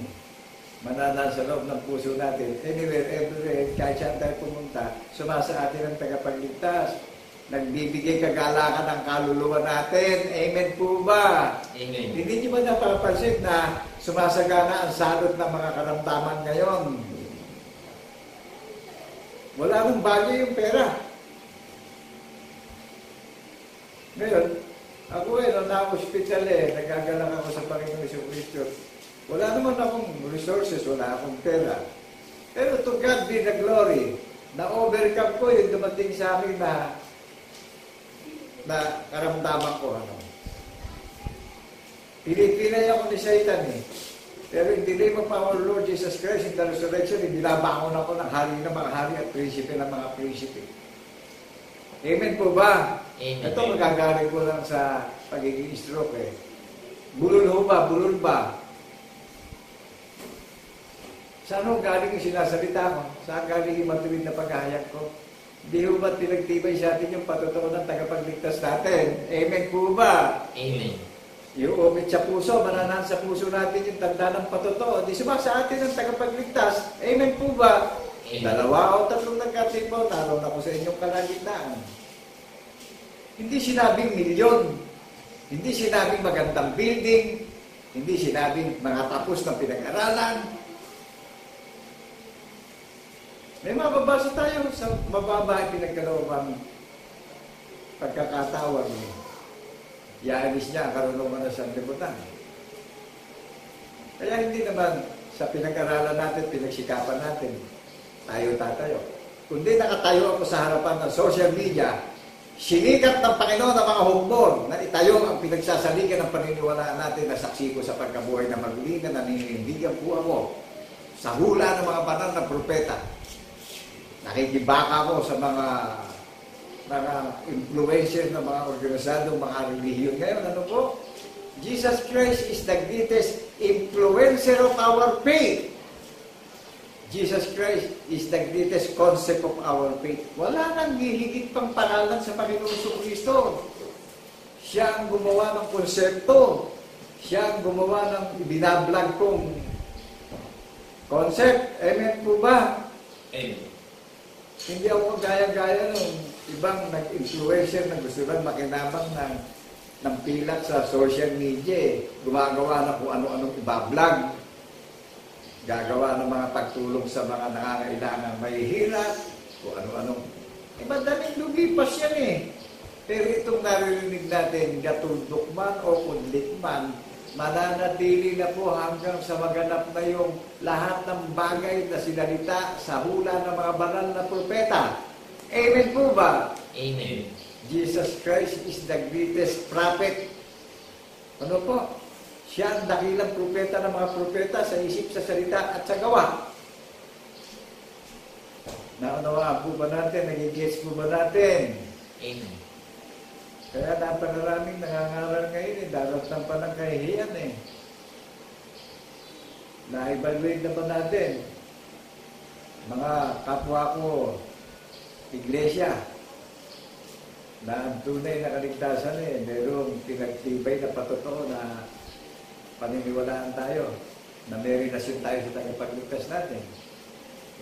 mananahan sa loob ng puso natin. Anywhere, everywhere, kahit saan tayo pumunta, sumasa atin ang tagapagligtas. Nagbibigay kagalakan ng kaluluwa natin. Amen po ba? Amen. Hindi niyo ba napapansin na sumasagana ang salot ng mga karamdaman ngayon? Wala nang bagay yung pera. Ngayon, ako nung na-hospital nagagalak ako sa Panginoon Jesucristo. Wala naman akong resources, wala akong pera. Pero to God be the glory. Na-overcome ko yung dumating sa amin na na karamdaman ko. Pinipinay ako ni Satan eh. Pero in the name of our Lord Jesus Christ, in the resurrection, binabangon ako ng hari ng mga hari at prinsipe ng mga prinsipe. Amen po ba? Amen. Ito magagaling ko lang sa pagiging stroke eh. Bulol ho ba? Bulol ba? Saan ho galing yung sinasalita ko? Saan galing yung matuwid na paghahayag ko? Hindi ho ba't pinagtibay sa atin yung patotoo ng tagapagligtas natin? Amen po ba? Amen. Yung umit sa puso, mananahan sa puso natin yung tanda ng patotoo. Di suma sa atin ang tagapagligtas. Amen po ba? Amen. 2 o 3 nagkatipo, naroon ako sa inyong kalagitnaan. Hindi sinabing milyon. Hindi sinabing magandang building. Hindi sinabing mga tapos ng pinag-aralan. May mababasa tayo sa mababa pinagkaloobang pagkakatawag niya. Ialis niya ang karunungan ng sanlibutan. Kaya hindi naman sa pinag-aralan natin, pinagsikapan natin, tayo tatayo. Kundi nakatayo ako sa harapan ng social media, sinikat ng Panginoon ng mga hukbor na itayo ang pinagsasaligan ng paniniwalaan natin na saksi ko sa pagkabuhay na maguli na naninindigan po ako sa hula ng mga banal na propeta. Nakikibaka ko sa mga influencer ng mga organisadong mga relihiyon. Ngayon, ano po? Jesus Christ is the greatest influencer of our faith. Jesus Christ is the greatest concept of our faith. Wala nang hihigit pang pangalan sa Panginoon Kristo. Siya ang gumawa ng konsepto. Siya ang gumawa ng binablog kong concept. Amen po ba? Amen. Hindi ako gaya-gaya nung ibang nag-influencer na gusto lang makinabang ng pilat sa social media. Gumagawa na kung ano-anong ibablog. Gagawa ng mga pagtulong sa mga nangangailangan mahihirap, kung ano-anong. Madaming lumipas yan eh. Pero itong naririnig natin, gatundok man o kundlit man, mananatili na po hanggang sa maganap na yung lahat ng bagay na sinalita sa hula ng mga banal na propeta. Amen po ba? Amen. Jesus Christ is the greatest prophet. Ano po? Siya ang dakilang propeta ng mga propeta sa isip, sa salita at sa gawa. Naunawaan po ba natin? Nagigets po ba natin? Amen. Kaya napakaraming nangangaral ngayon eh. Daratan pa ng kahihiyan eh. Na-evaluate na ba natin? Mga kapwa ko, iglesia, na ang tunay na kaligtasan eh, merong pinagtibay na patotoo na paniniwalaan tayo, na may relasyon tayo sa tagapagligtas natin.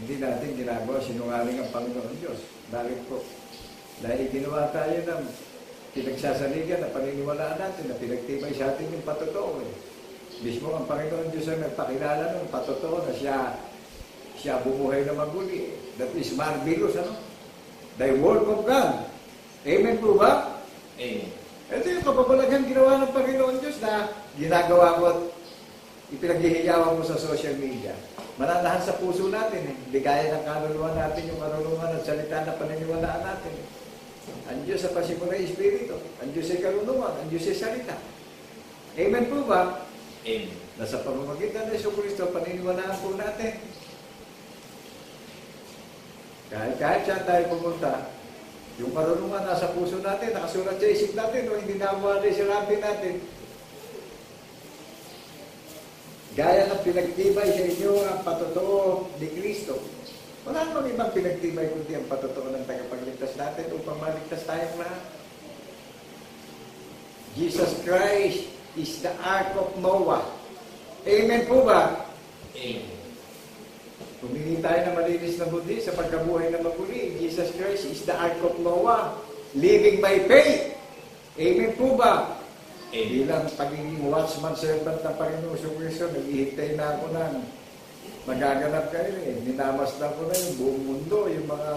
Hindi natin ginagawa sinungaling ang Panginoon Diyos. Bakit po? Dahil ginawa tayo ng pinagsasaligan na paniniwalaan natin na pinagtibay sa atin yung patotoo eh. Mismo ang Panginoon Diyos ang nagpakilala ng patotoo na siya bumuhay na maguli. That is marvelous, ano? The work of God. Amen po ba? Amen. Ito yung kapabalaghang ginawa ng Panginoon Diyos na ginagawa ko at ipinaghihiyawan mo sa social media. Mananahan sa puso natin eh. Hindi gaya ng kaluluwa natin yung karunungan at salita na paniniwalaan natin eh. Ang Diyos sa pasimulan ay Espiritu. Ang Diyos ay karunungan. Ang Diyos ay salita. Amen po ba? Amen. Nasa pamamagitan ng Jesucristo, paniniwalaan po natin. Kahit saan tayo pumunta, yung karunungan nasa puso natin, nakasulat sa isip natin, o hindi nawala sa labi natin. Gaya ng pinagtibay sa inyo ang patotoo ni Kristo. Wala namang ibang pinagtibay kundi ang patotoo ng tagapagligtas natin upang maligtas tayong lahat. Jesus Christ is the Ark of Noah. Amen po ba? Amen. Humingi tayo na malinis na buti sa pagkabuhay na maguli. Jesus Christ is the Ark of Noah. Living by faith. Amen po ba? Amen. Bilang pagiging watchman servant ng Panginoon Jesucristo, naghihintay na ako ng magaganap kayo eh. Minamasdan ko na yung buong mundo, yung mga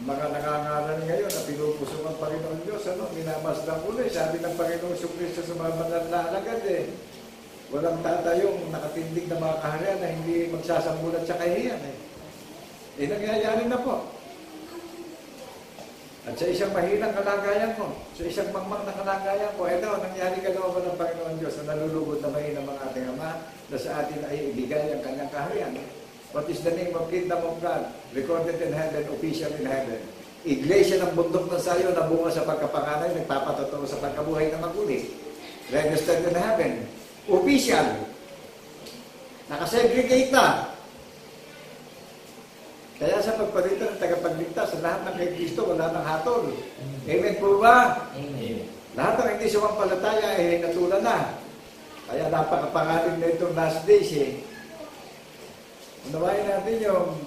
nangangaral ngayon na pinupusok ang Panginoon Diyos. Ano? Minamasdan ko na eh. Sabi ng Panginoon Jesucristo sa mga banal na alagad eh. Walang tatayong nakatindig na mga kaharian na hindi magsasambulat sa kahihiyan eh. Nangyayari na po. At sa isang mahinang kalagayan mo, sa isang mangmang na kalagayan mo, ito, nangyari kalooban ng Panginoon Diyos na nalulugod na mahinang mga ating Ama na sa atin ay ibigay ang kanyang kaharian. What is the name of Kingdom of God? Recorded in heaven, official in heaven. Iglesia ng bundok ng sayo na bunga sa pagkapanganay, nagpapatotoo sa pagkabuhay na maguli. Registered in heaven. Official. Nakasegregate na. Kaya sa pagpalitan ng tagapagligtas, sa lahat ng kay Kristo, wala nang hatol. Amen po ba? Amen. Lahat ng hindi sumampalataya ay natulan na. Kaya napakapangalim na itong last days eh. Unawain natin yung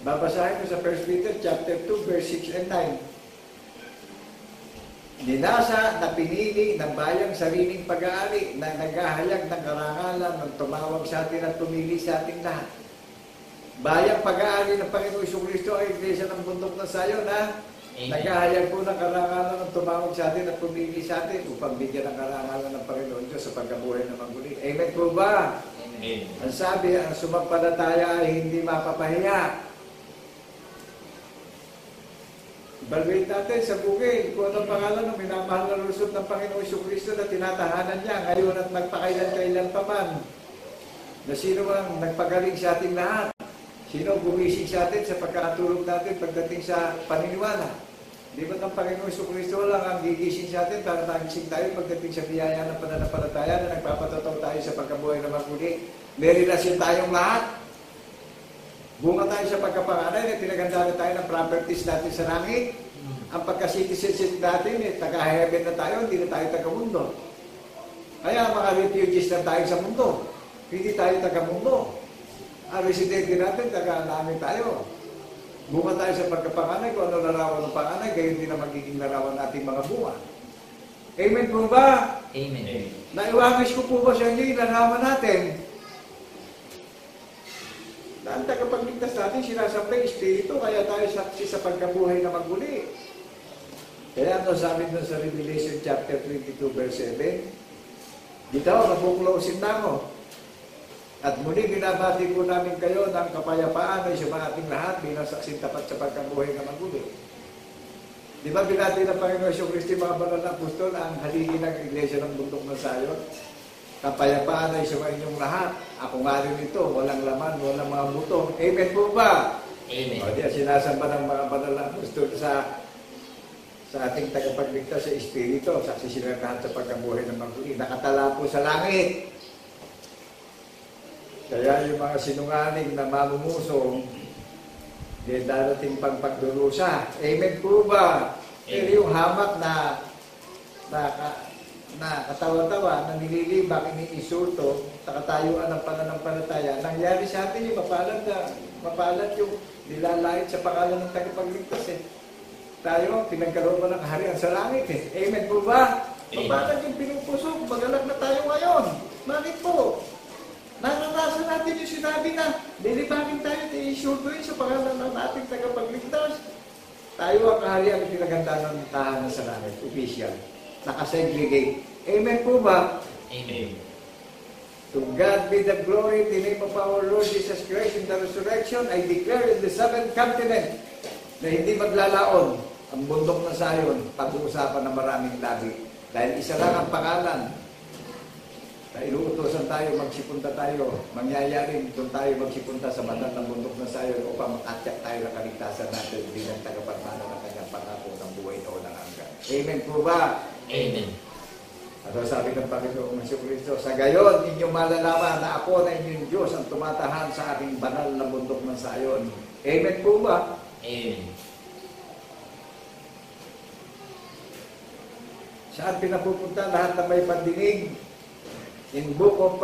babasahin ko sa 1 Peter chapter 2, verse 6 and 9. Ninasa na pinili ng bayang sariling pag-aari na naghahayag ng karangalan ng tumawag sa atin at pumili sa ating lahat. Bayang pag-aari ng Panginoong Jesucristo ay iglesia ng bundok ng sayo na naghahayag po ng karangalan ng tumawag sa atin at pumili sa atin upang bigyan ng karangalan ng Panginoon Diyos sa pagkabuhay na maguli. Amen po ba? Amen. Ang sabi, ang sumampalataya ay hindi mapapahiya. Evaluate natin sa bukid kung anong pangalan ng minamahal na lusot ng Panginoong Jesucristo na tinatahanan niya ngayon at magpakailan-kailan pa man. Na sino ang nagpagaling sa ating lahat? Sino gumising sa atin sa pagkakatulog natin pagdating sa paniniwala? Di ba ng Panginoong Jesucristo lang ang gigising sa atin para nagising tayo pagdating sa biyaya ng pananampalataya na nagpapatotoo tayo sa pagkabuhay na maguli? May relasyon tayong lahat. Bunga tayo sa pagkapanganay na pinagandaan tayo ng properties natin sa langit. Ang pagka-citizenship natin, taga-heaven na tayo, hindi na tayo taga-mundo. Kaya mga refugees na tayo sa mundo. Hindi tayo taga-mundo. Ang residente natin, taga-langit tayo. Bunga tayo sa pagkapanganay, kung ano larawan ng panganay, gayon din na magiging larawan nating mga bunga. Amen po ba? Amen. Naiwagis ko po ba sa inyo yung larawan natin? Na ang tagapagligtas natin, sinasabi, Espiritu, kaya tayo saksi sa pagkabuhay na maguli. Kaya ano sabi doon sa Revelation chapter 22, verse 7? Dito, nabuklausin na ako. At muli, binabati po namin kayo ng kapayapaan ay sa ating lahat bilang saksing tapat sa pagkabuhay na maguli. Di ba binati ng Panginoon Jesucristo mga banal na apostol ang haligi ng iglesia ng bundok ng Sayon? Kapayapaan ay sa inyong lahat. Ako nga rin ito, walang laman, walang mga buto. Amen po ba? Amen. O diya, sinasamba ng mga banal na apostol sa ating tagapagligtas sa Espiritu. Saksi sila lahat sa pagkabuhay ng maguli. Nakatala po sa langit. Kaya yung mga sinungaling na mamumusong, di darating pang pagdurusa. Amen po ba? Pero yung hamak na katawa-tawa, na nililibak, iniinsulto, sa katayuan ng pananampalataya, nangyari sa atin yung mapalad yung nilalait sa pangalan ng tagapagligtas eh. Tayo, pinagkalooban ng kaharian sa langit eh. Amen po ba? Mapalad yung pinupusok, magalag na tayo ngayon. Bakit po? Naranasan natin yung sinabi na nilibangin tayo at i-insultuin sa pangalan ng ating tagapagligtas. Tayo ang kaharian at pinagandaan ng tahanan sa langit. Official. Nakasegregate. Amen po ba? Amen. To God be the glory in the name of our Lord Jesus Christ in the resurrection. I declare in the seventh continent na hindi maglalaon ang bundok na Sayon pag-uusapan ng maraming labi. Dahil isa lang ang pangalan. Dahil iluutosan tayo, magsipunta tayo, mangyayari doon tayo magsipunta sa banal ng bundok na Sayon upang makatyak tayo ng kaligtasan natin bilang tagapagmana ng kanyang pangako ng buhay na walang hanggan. Amen po ba? Amen. At sabi ng Panginoong Jesucristo, sa gayon, inyong malalaman na ako na inyong Diyos ang tumatahan sa aking banal na bundok ng Sayon. Amen po ba? Amen. Saan pinapupunta lahat na may pandinig? In book of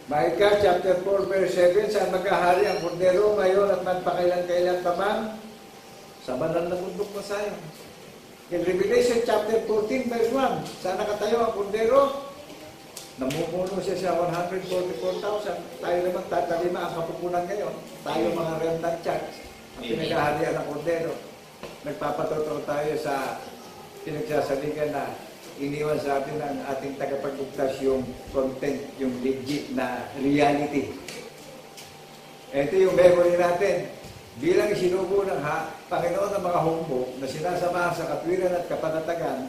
Micah, chapter 4, verse 7, saan maghahari ang kordero ngayon at magpakailan-kailan pa man? Sa banal na bundok na Sayon. In Revelation chapter 14, verse 1, saan nakatayo ang kordero? Namumuno siya sa 144,000. Tayo naman tatalima ang kapupunan ngayon. Tayo mga remnant church. Ang pinaghaharian ng kordero. Nagpapatotoo tayo sa pinagsasaligan na iniwan sa atin ang ating tagapagligtas yung content, yung legit na reality. Ito yung memory natin. bilang isinugo ng Panginoon ng mga humbog na sinasamahan sa katwiran at kapanatagan,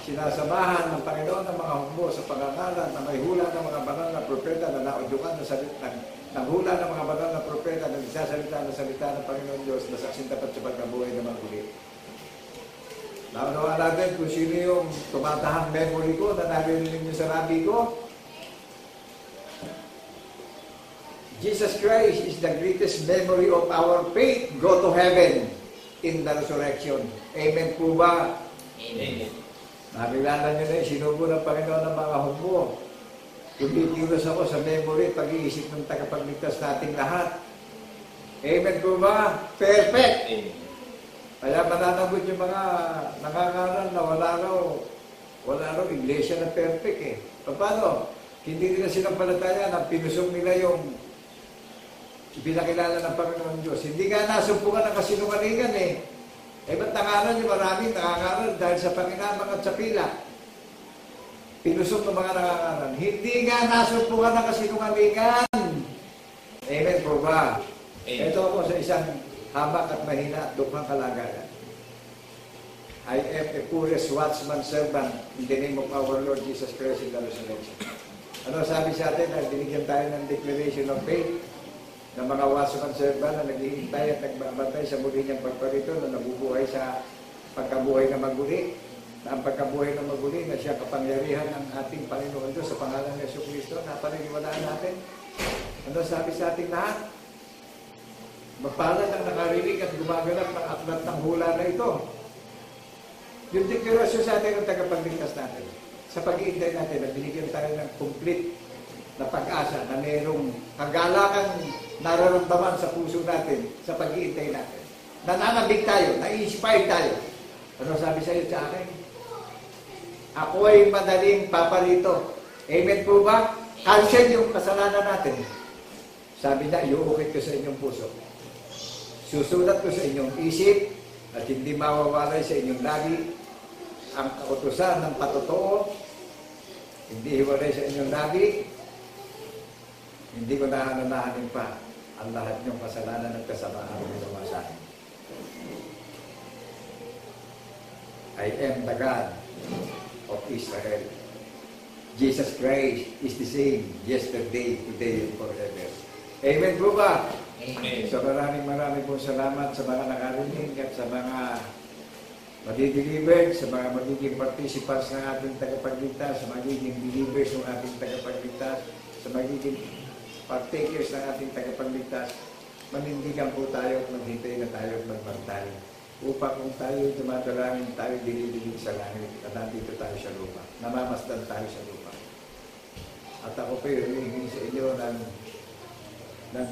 sinasamahan ng Panginoon ng mga humbog sa pangangalan na may hula ng mga banal na propeta na naudyukan ng hula ng mga banal na propeta na nagsasalita ng salita ng Panginoon Diyos na saksing tapat sa pagkabuhay ng mga huli. Naunawaan natin kung sino yung tumatahang memory ko na narinig niyo sa rabi ko. Jesus Christ is the greatest memory of our faith. Go to heaven in the resurrection. Amen po ba? Amen. Nakilala nyo na yung sinugo ng Panginoon ng mga humbo. Tumikilos ako sa memory, pag-iisip ng tagapagligtas nating lahat. Amen po ba? Perfect! Amen. Kaya mananagot yung mga nangangaral na wala raw iglesia na perfect eh. Paano? Hindi nila sinampalataya na pinusong nila yung pinakilala ng Panginoon Diyos. Hindi nga nasumpungan ng kasinungalingan eh. Ba't nangaral yung maraming nangangaral dahil sa Panginabang at sa pila? Pinusok ng mga nangangaral. Hindi nga nasumpungan ng kasinungalingan. Amen po ba? Amen. Ito ako sa isang habak at mahina at dukhang kalagayan. I am a poorest watchman servant in the name of our Lord Jesus Christ in the resurrection. Ano sabi sa atin na binigyan tayo ng declaration of faith ng mga watchman servant na naghihintay at nagbabantay sa muli niyang pagparito na nabubuhay sa pagkabuhay na maguli. Na ang pagkabuhay na maguli na siya kapangyarihan ng ating Panginoon Diyos sa pangalan ng Jesucristo na paniniwalaan natin. Ano sabi sa ating lahat? Mapalad ang nakarinig at gumaganap ng aklat ng hula na ito. Yung deklarasyon sa atin ng tagapagligtas natin. Sa pag-iintay natin na binigyan tayo ng complete na pag-asa na mayroong kagalakan nararamdaman sa puso natin sa pag-iintay natin. Nananabig tayo, na-inspire tayo. Ano sabi sa iyo sa akin? Ako ay madaling paparito. Amen po ba? Cancel yung kasalanan natin. Sabi niya, iuukit ko sa inyong puso. Susulat ko sa inyong isip at hindi mawawalay sa inyong labi ang kautusan ng patotoo. Hindi hiwalay sa inyong labi. Hindi ko nahananahanin pa ang lahat niyong kasalanan at kasamaan ng ginawa sa akin. I am the God of Israel. Jesus Christ is the same yesterday, today, and forever. Amen po ba? Amen. So maraming pong salamat sa mga nakarinig at sa mga madidelivered, sa mga magiging participants ng ating tagapagligtas, sa magiging believers ng ating tagapagligtas, sa magiging partakers ng ating tagapagligtas. Manindigan po tayo at maghintay na tayo at magbantay. Upang kung tayo dumadalangin, tayo dinidilig sa langit at nandito tayo sa lupa. Namamasdan tayo sa lupa. At ako po humihingi sa inyo ng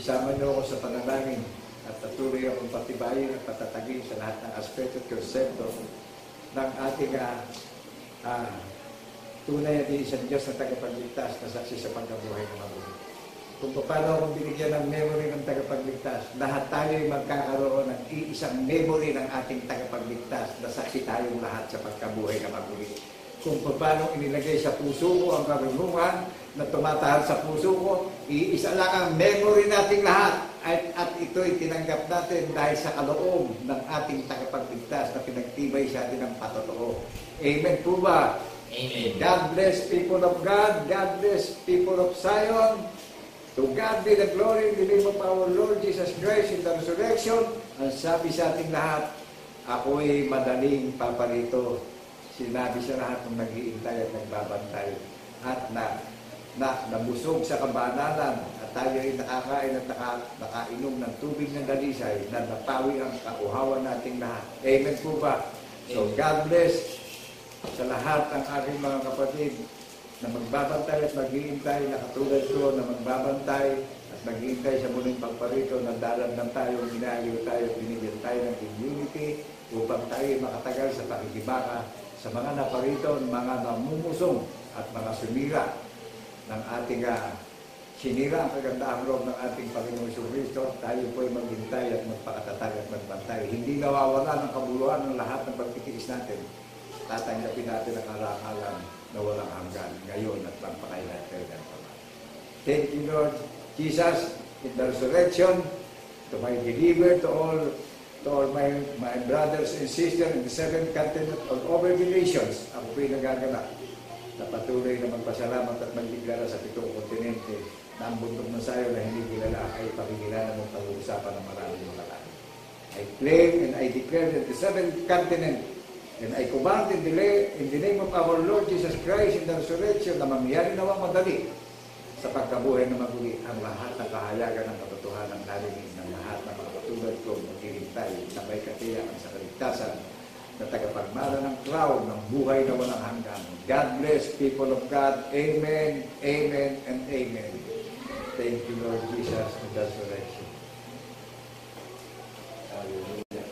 isama niyo ako sa panalangin at patuloy akong patibayin at patatagin sa lahat ng aspeto at konsepto ng ating tunay at isang Diyos na tagapagligtas na saksi sa pagkabuhay ng mabuti. Kung paano akong binigyan ng memory ng tagapagligtas, lahat tayo ay magkakaroon ng iisang memory ng ating tagapagligtas na saksi tayong lahat sa pagkabuhay ng mabuti. Kung paano inilagay sa puso ko ang karunungan na tumatahal sa puso ko, iisa lang ang memory nating lahat. At ito'y tinanggap natin dahil sa kaloob ng ating tagapagligtas na pinagtibay sa atin ng patotoo. Amen po ba? Amen. God bless people of God. God bless people of Zion. To God be the glory in the name of our Lord Jesus Christ in the resurrection. Ang sabi sa ating lahat, ako'y madaling paparito. Sinabi sa lahat ng nag-iintay at nagbabantay. At nabusog sa kabanalan at tayo ay nakakain at nakainom ng tubig ng dalisay na napawi ang kauhawan nating lahat. Amen po ba? So God bless sa lahat ng aking mga kapatid na magbabantay at mag-iintay na katulad ko na magbabantay at mag-iintay sa muling pagparito na dalamdam tayo, ginaliw tayo, binigyan tayo ng immunity upang tayo makatagal sa pakikibaka sa mga naparito, mga namumusong at mga sumira ng ating sinira ang kagandahang loob ng ating Panginoong Jesucristo. Tayo po ay maghintay at magpakatatag at magbantay. Hindi nawawala ng kabuluhan ng lahat ng pagtitiis natin. Tatanggapin natin ang arangalan na walang hanggan ngayon at magpakailan. Thank you, Lord Jesus, in the resurrection. to my believer, to all my brothers and sisters in the seven continents all over the nations. Ako po'y nagaganap na patuloy na magpasalamat at magligara sa 7 kontinente na ang bundok ng sayo na hindi kilala ay pakikilala ng pag-uusapan ng maraming mga tao. I claim and I declare that the 7 continents and I command in the name of our Lord Jesus Christ in the resurrection na mangyari nawa madali sa pagkabuhay na maguli ang lahat ng kahayagan ng katotohanan narinig ng lahat ng mga katulad ko maghihintay na may katiyakan sa kaligtasan na tagapagmana ng cloud ng buhay na walang hanggan. God bless, people of God. Amen, amen, and amen. Thank you, Lord Jesus, for the resurrection. Hallelujah.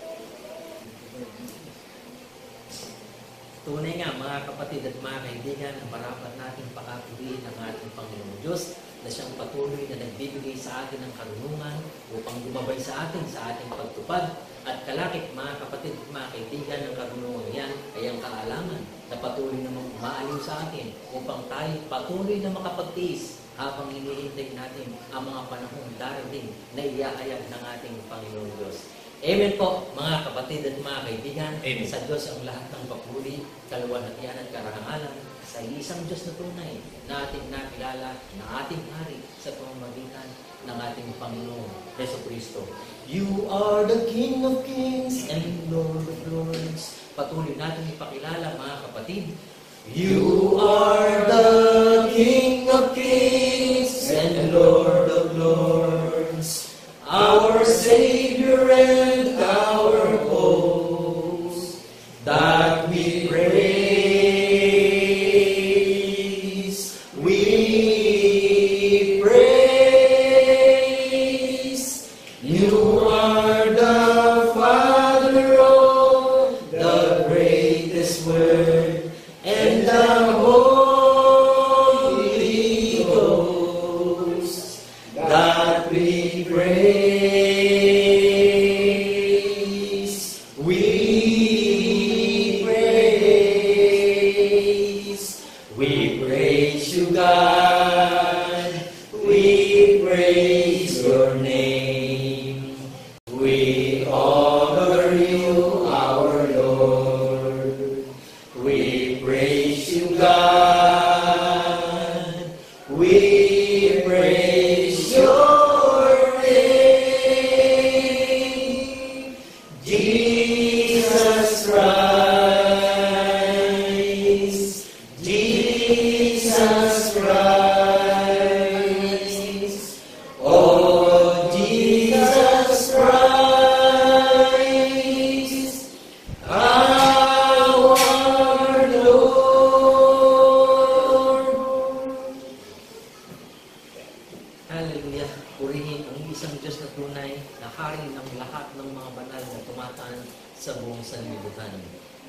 Tunay nga mga kapatid at mga kaibigan, ang marapat nating pakapurihin ang ating Panginoong Diyos na siyang patuloy na nagbibigay sa atin ng karunungan upang gumabay sa atin sa ating pagtupad. At kalakip mga kapatid at mga kaibigan, ng karunungan yan ay ang kaalaman na patuloy na umaaliw sa atin upang tayo patuloy na makapagtiis habang hinihintay natin ang mga panahong darating na iahayag ng ating Panginoong Diyos. Amen po, mga kapatid at mga kaibigan. Amen. Sa Diyos ang lahat ng papuri, kaluwalhatian at karangalan sa isang Diyos na tunay na ating nakilala na ating hari sa pamamagitan ng ating Panginoong Jesucristo. You are the King of Kings and Lord of Lords. Patuloy natin ipakilala mga kapatid. You are the King of Kings and Lord of Lords. Our Savior and our host, that we praise, we praise. You are the Father of the greatest word and the Holy Ghost, that we praise. We praise you, God. We praise your name. We honor you, our Lord. We praise you, God. We praise your name. Jesus Christ. Jesus Christ. Oh, Jesus Christ, our Lord. Hallelujah. Purihin ang isang Diyos na tunay na hari ng lahat ng mga banal na tumataan sa buong sanlibutan.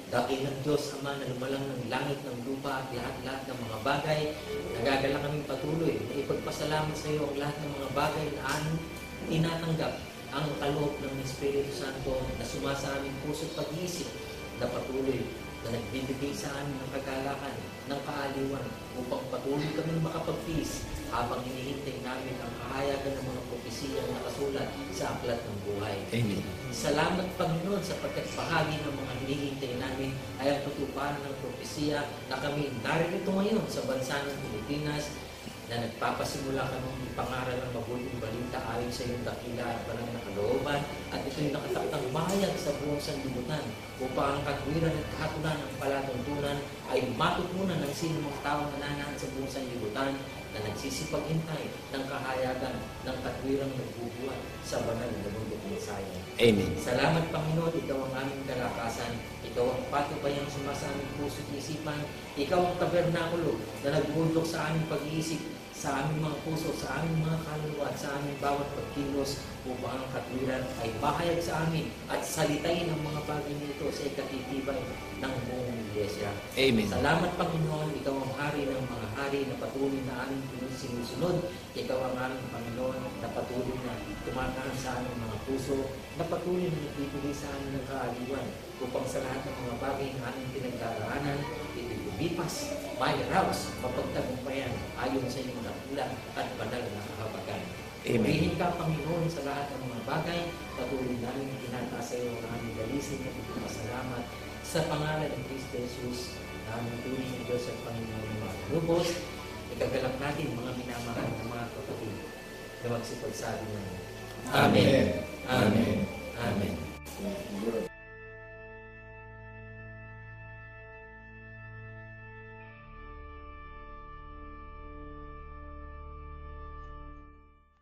Dakilang Diyos, Ama, na lumalang ng langit, ng lupa at lahat-lahat ng mga bagay. Nagagala kaming patuloy na ipagpasalamat sa iyo ang lahat ng mga bagay na aming tinatanggap ang kaloob ng Espiritu Santo na sumasa aming puso at pag-iisip na patuloy na nagbibigay sa amin ng kagalakan, ng kaaliwan upang patuloy kaming makapagtiis habang hinihintay namin ang kahayagan ng mga propesiyang nakasulat sa aklat ng buhay. Amen. Salamat, Panginoon, sapagkat bahagi ng mga hinihintay namin ay ang tutuparan ng propesiya na kami narito ngayon sa bansa ng Pilipinas na nagpapasimula kaming ipangaral ng mabuting balita ayon sa iyong dakila at walang nakalooban at ito'y nakatakdang mahayag sa buong sanlibutan upang ang katwiran at kahatulan ng palatuntunan ay matutunan ng sinumang taong nananahan sa buong sanlibutan na nagsisipaghintay ng kahayagan ng katwirang nagbubuhat sa banal na bundok ng Zion. Amen. Salamat, Panginoon, ikaw ang aming kalakasan, ikaw ang patubayang sumasaming puso at isipan, ikaw ang tabernakulo na nagbundok sa aming pag-iisip, sa aming mga puso, sa aming mga kaluluwa at sa aming bawat pagkilos upang ang katwiran ay bahayag sa amin at salitain ang mga bagay nito sa ikatitibay ng buong Iglesia. Amen. Salamat, Panginoon, ikaw ang hari ng mga hari na patuloy na aming sinusunod. Ikaw ang aming Panginoon na patuloy na tumataan sa aming mga puso, na patuloy na nagbibigay sa amin ng kaaliwan upang sa lahat ng mga bagay na aming pinagdaraanan, ito'y lumipas, may raos, mapagtagumpayan ayon sa iyong nakula at banal na kahabagan. Amen. Purihin ka, Panginoon, sa lahat ng mga bagay. Patuloy namin tinataas sa iyo ang aming dalisig at ipagpasalamat sa pangalan ng Kristo Jesus na aming tunay ng Diyos at Panginoon ng mga lubos. Ikagalak natin mga minamahal ng mga kapatid na magsipagsabi namin. Amen. Amen. Amen. Amen.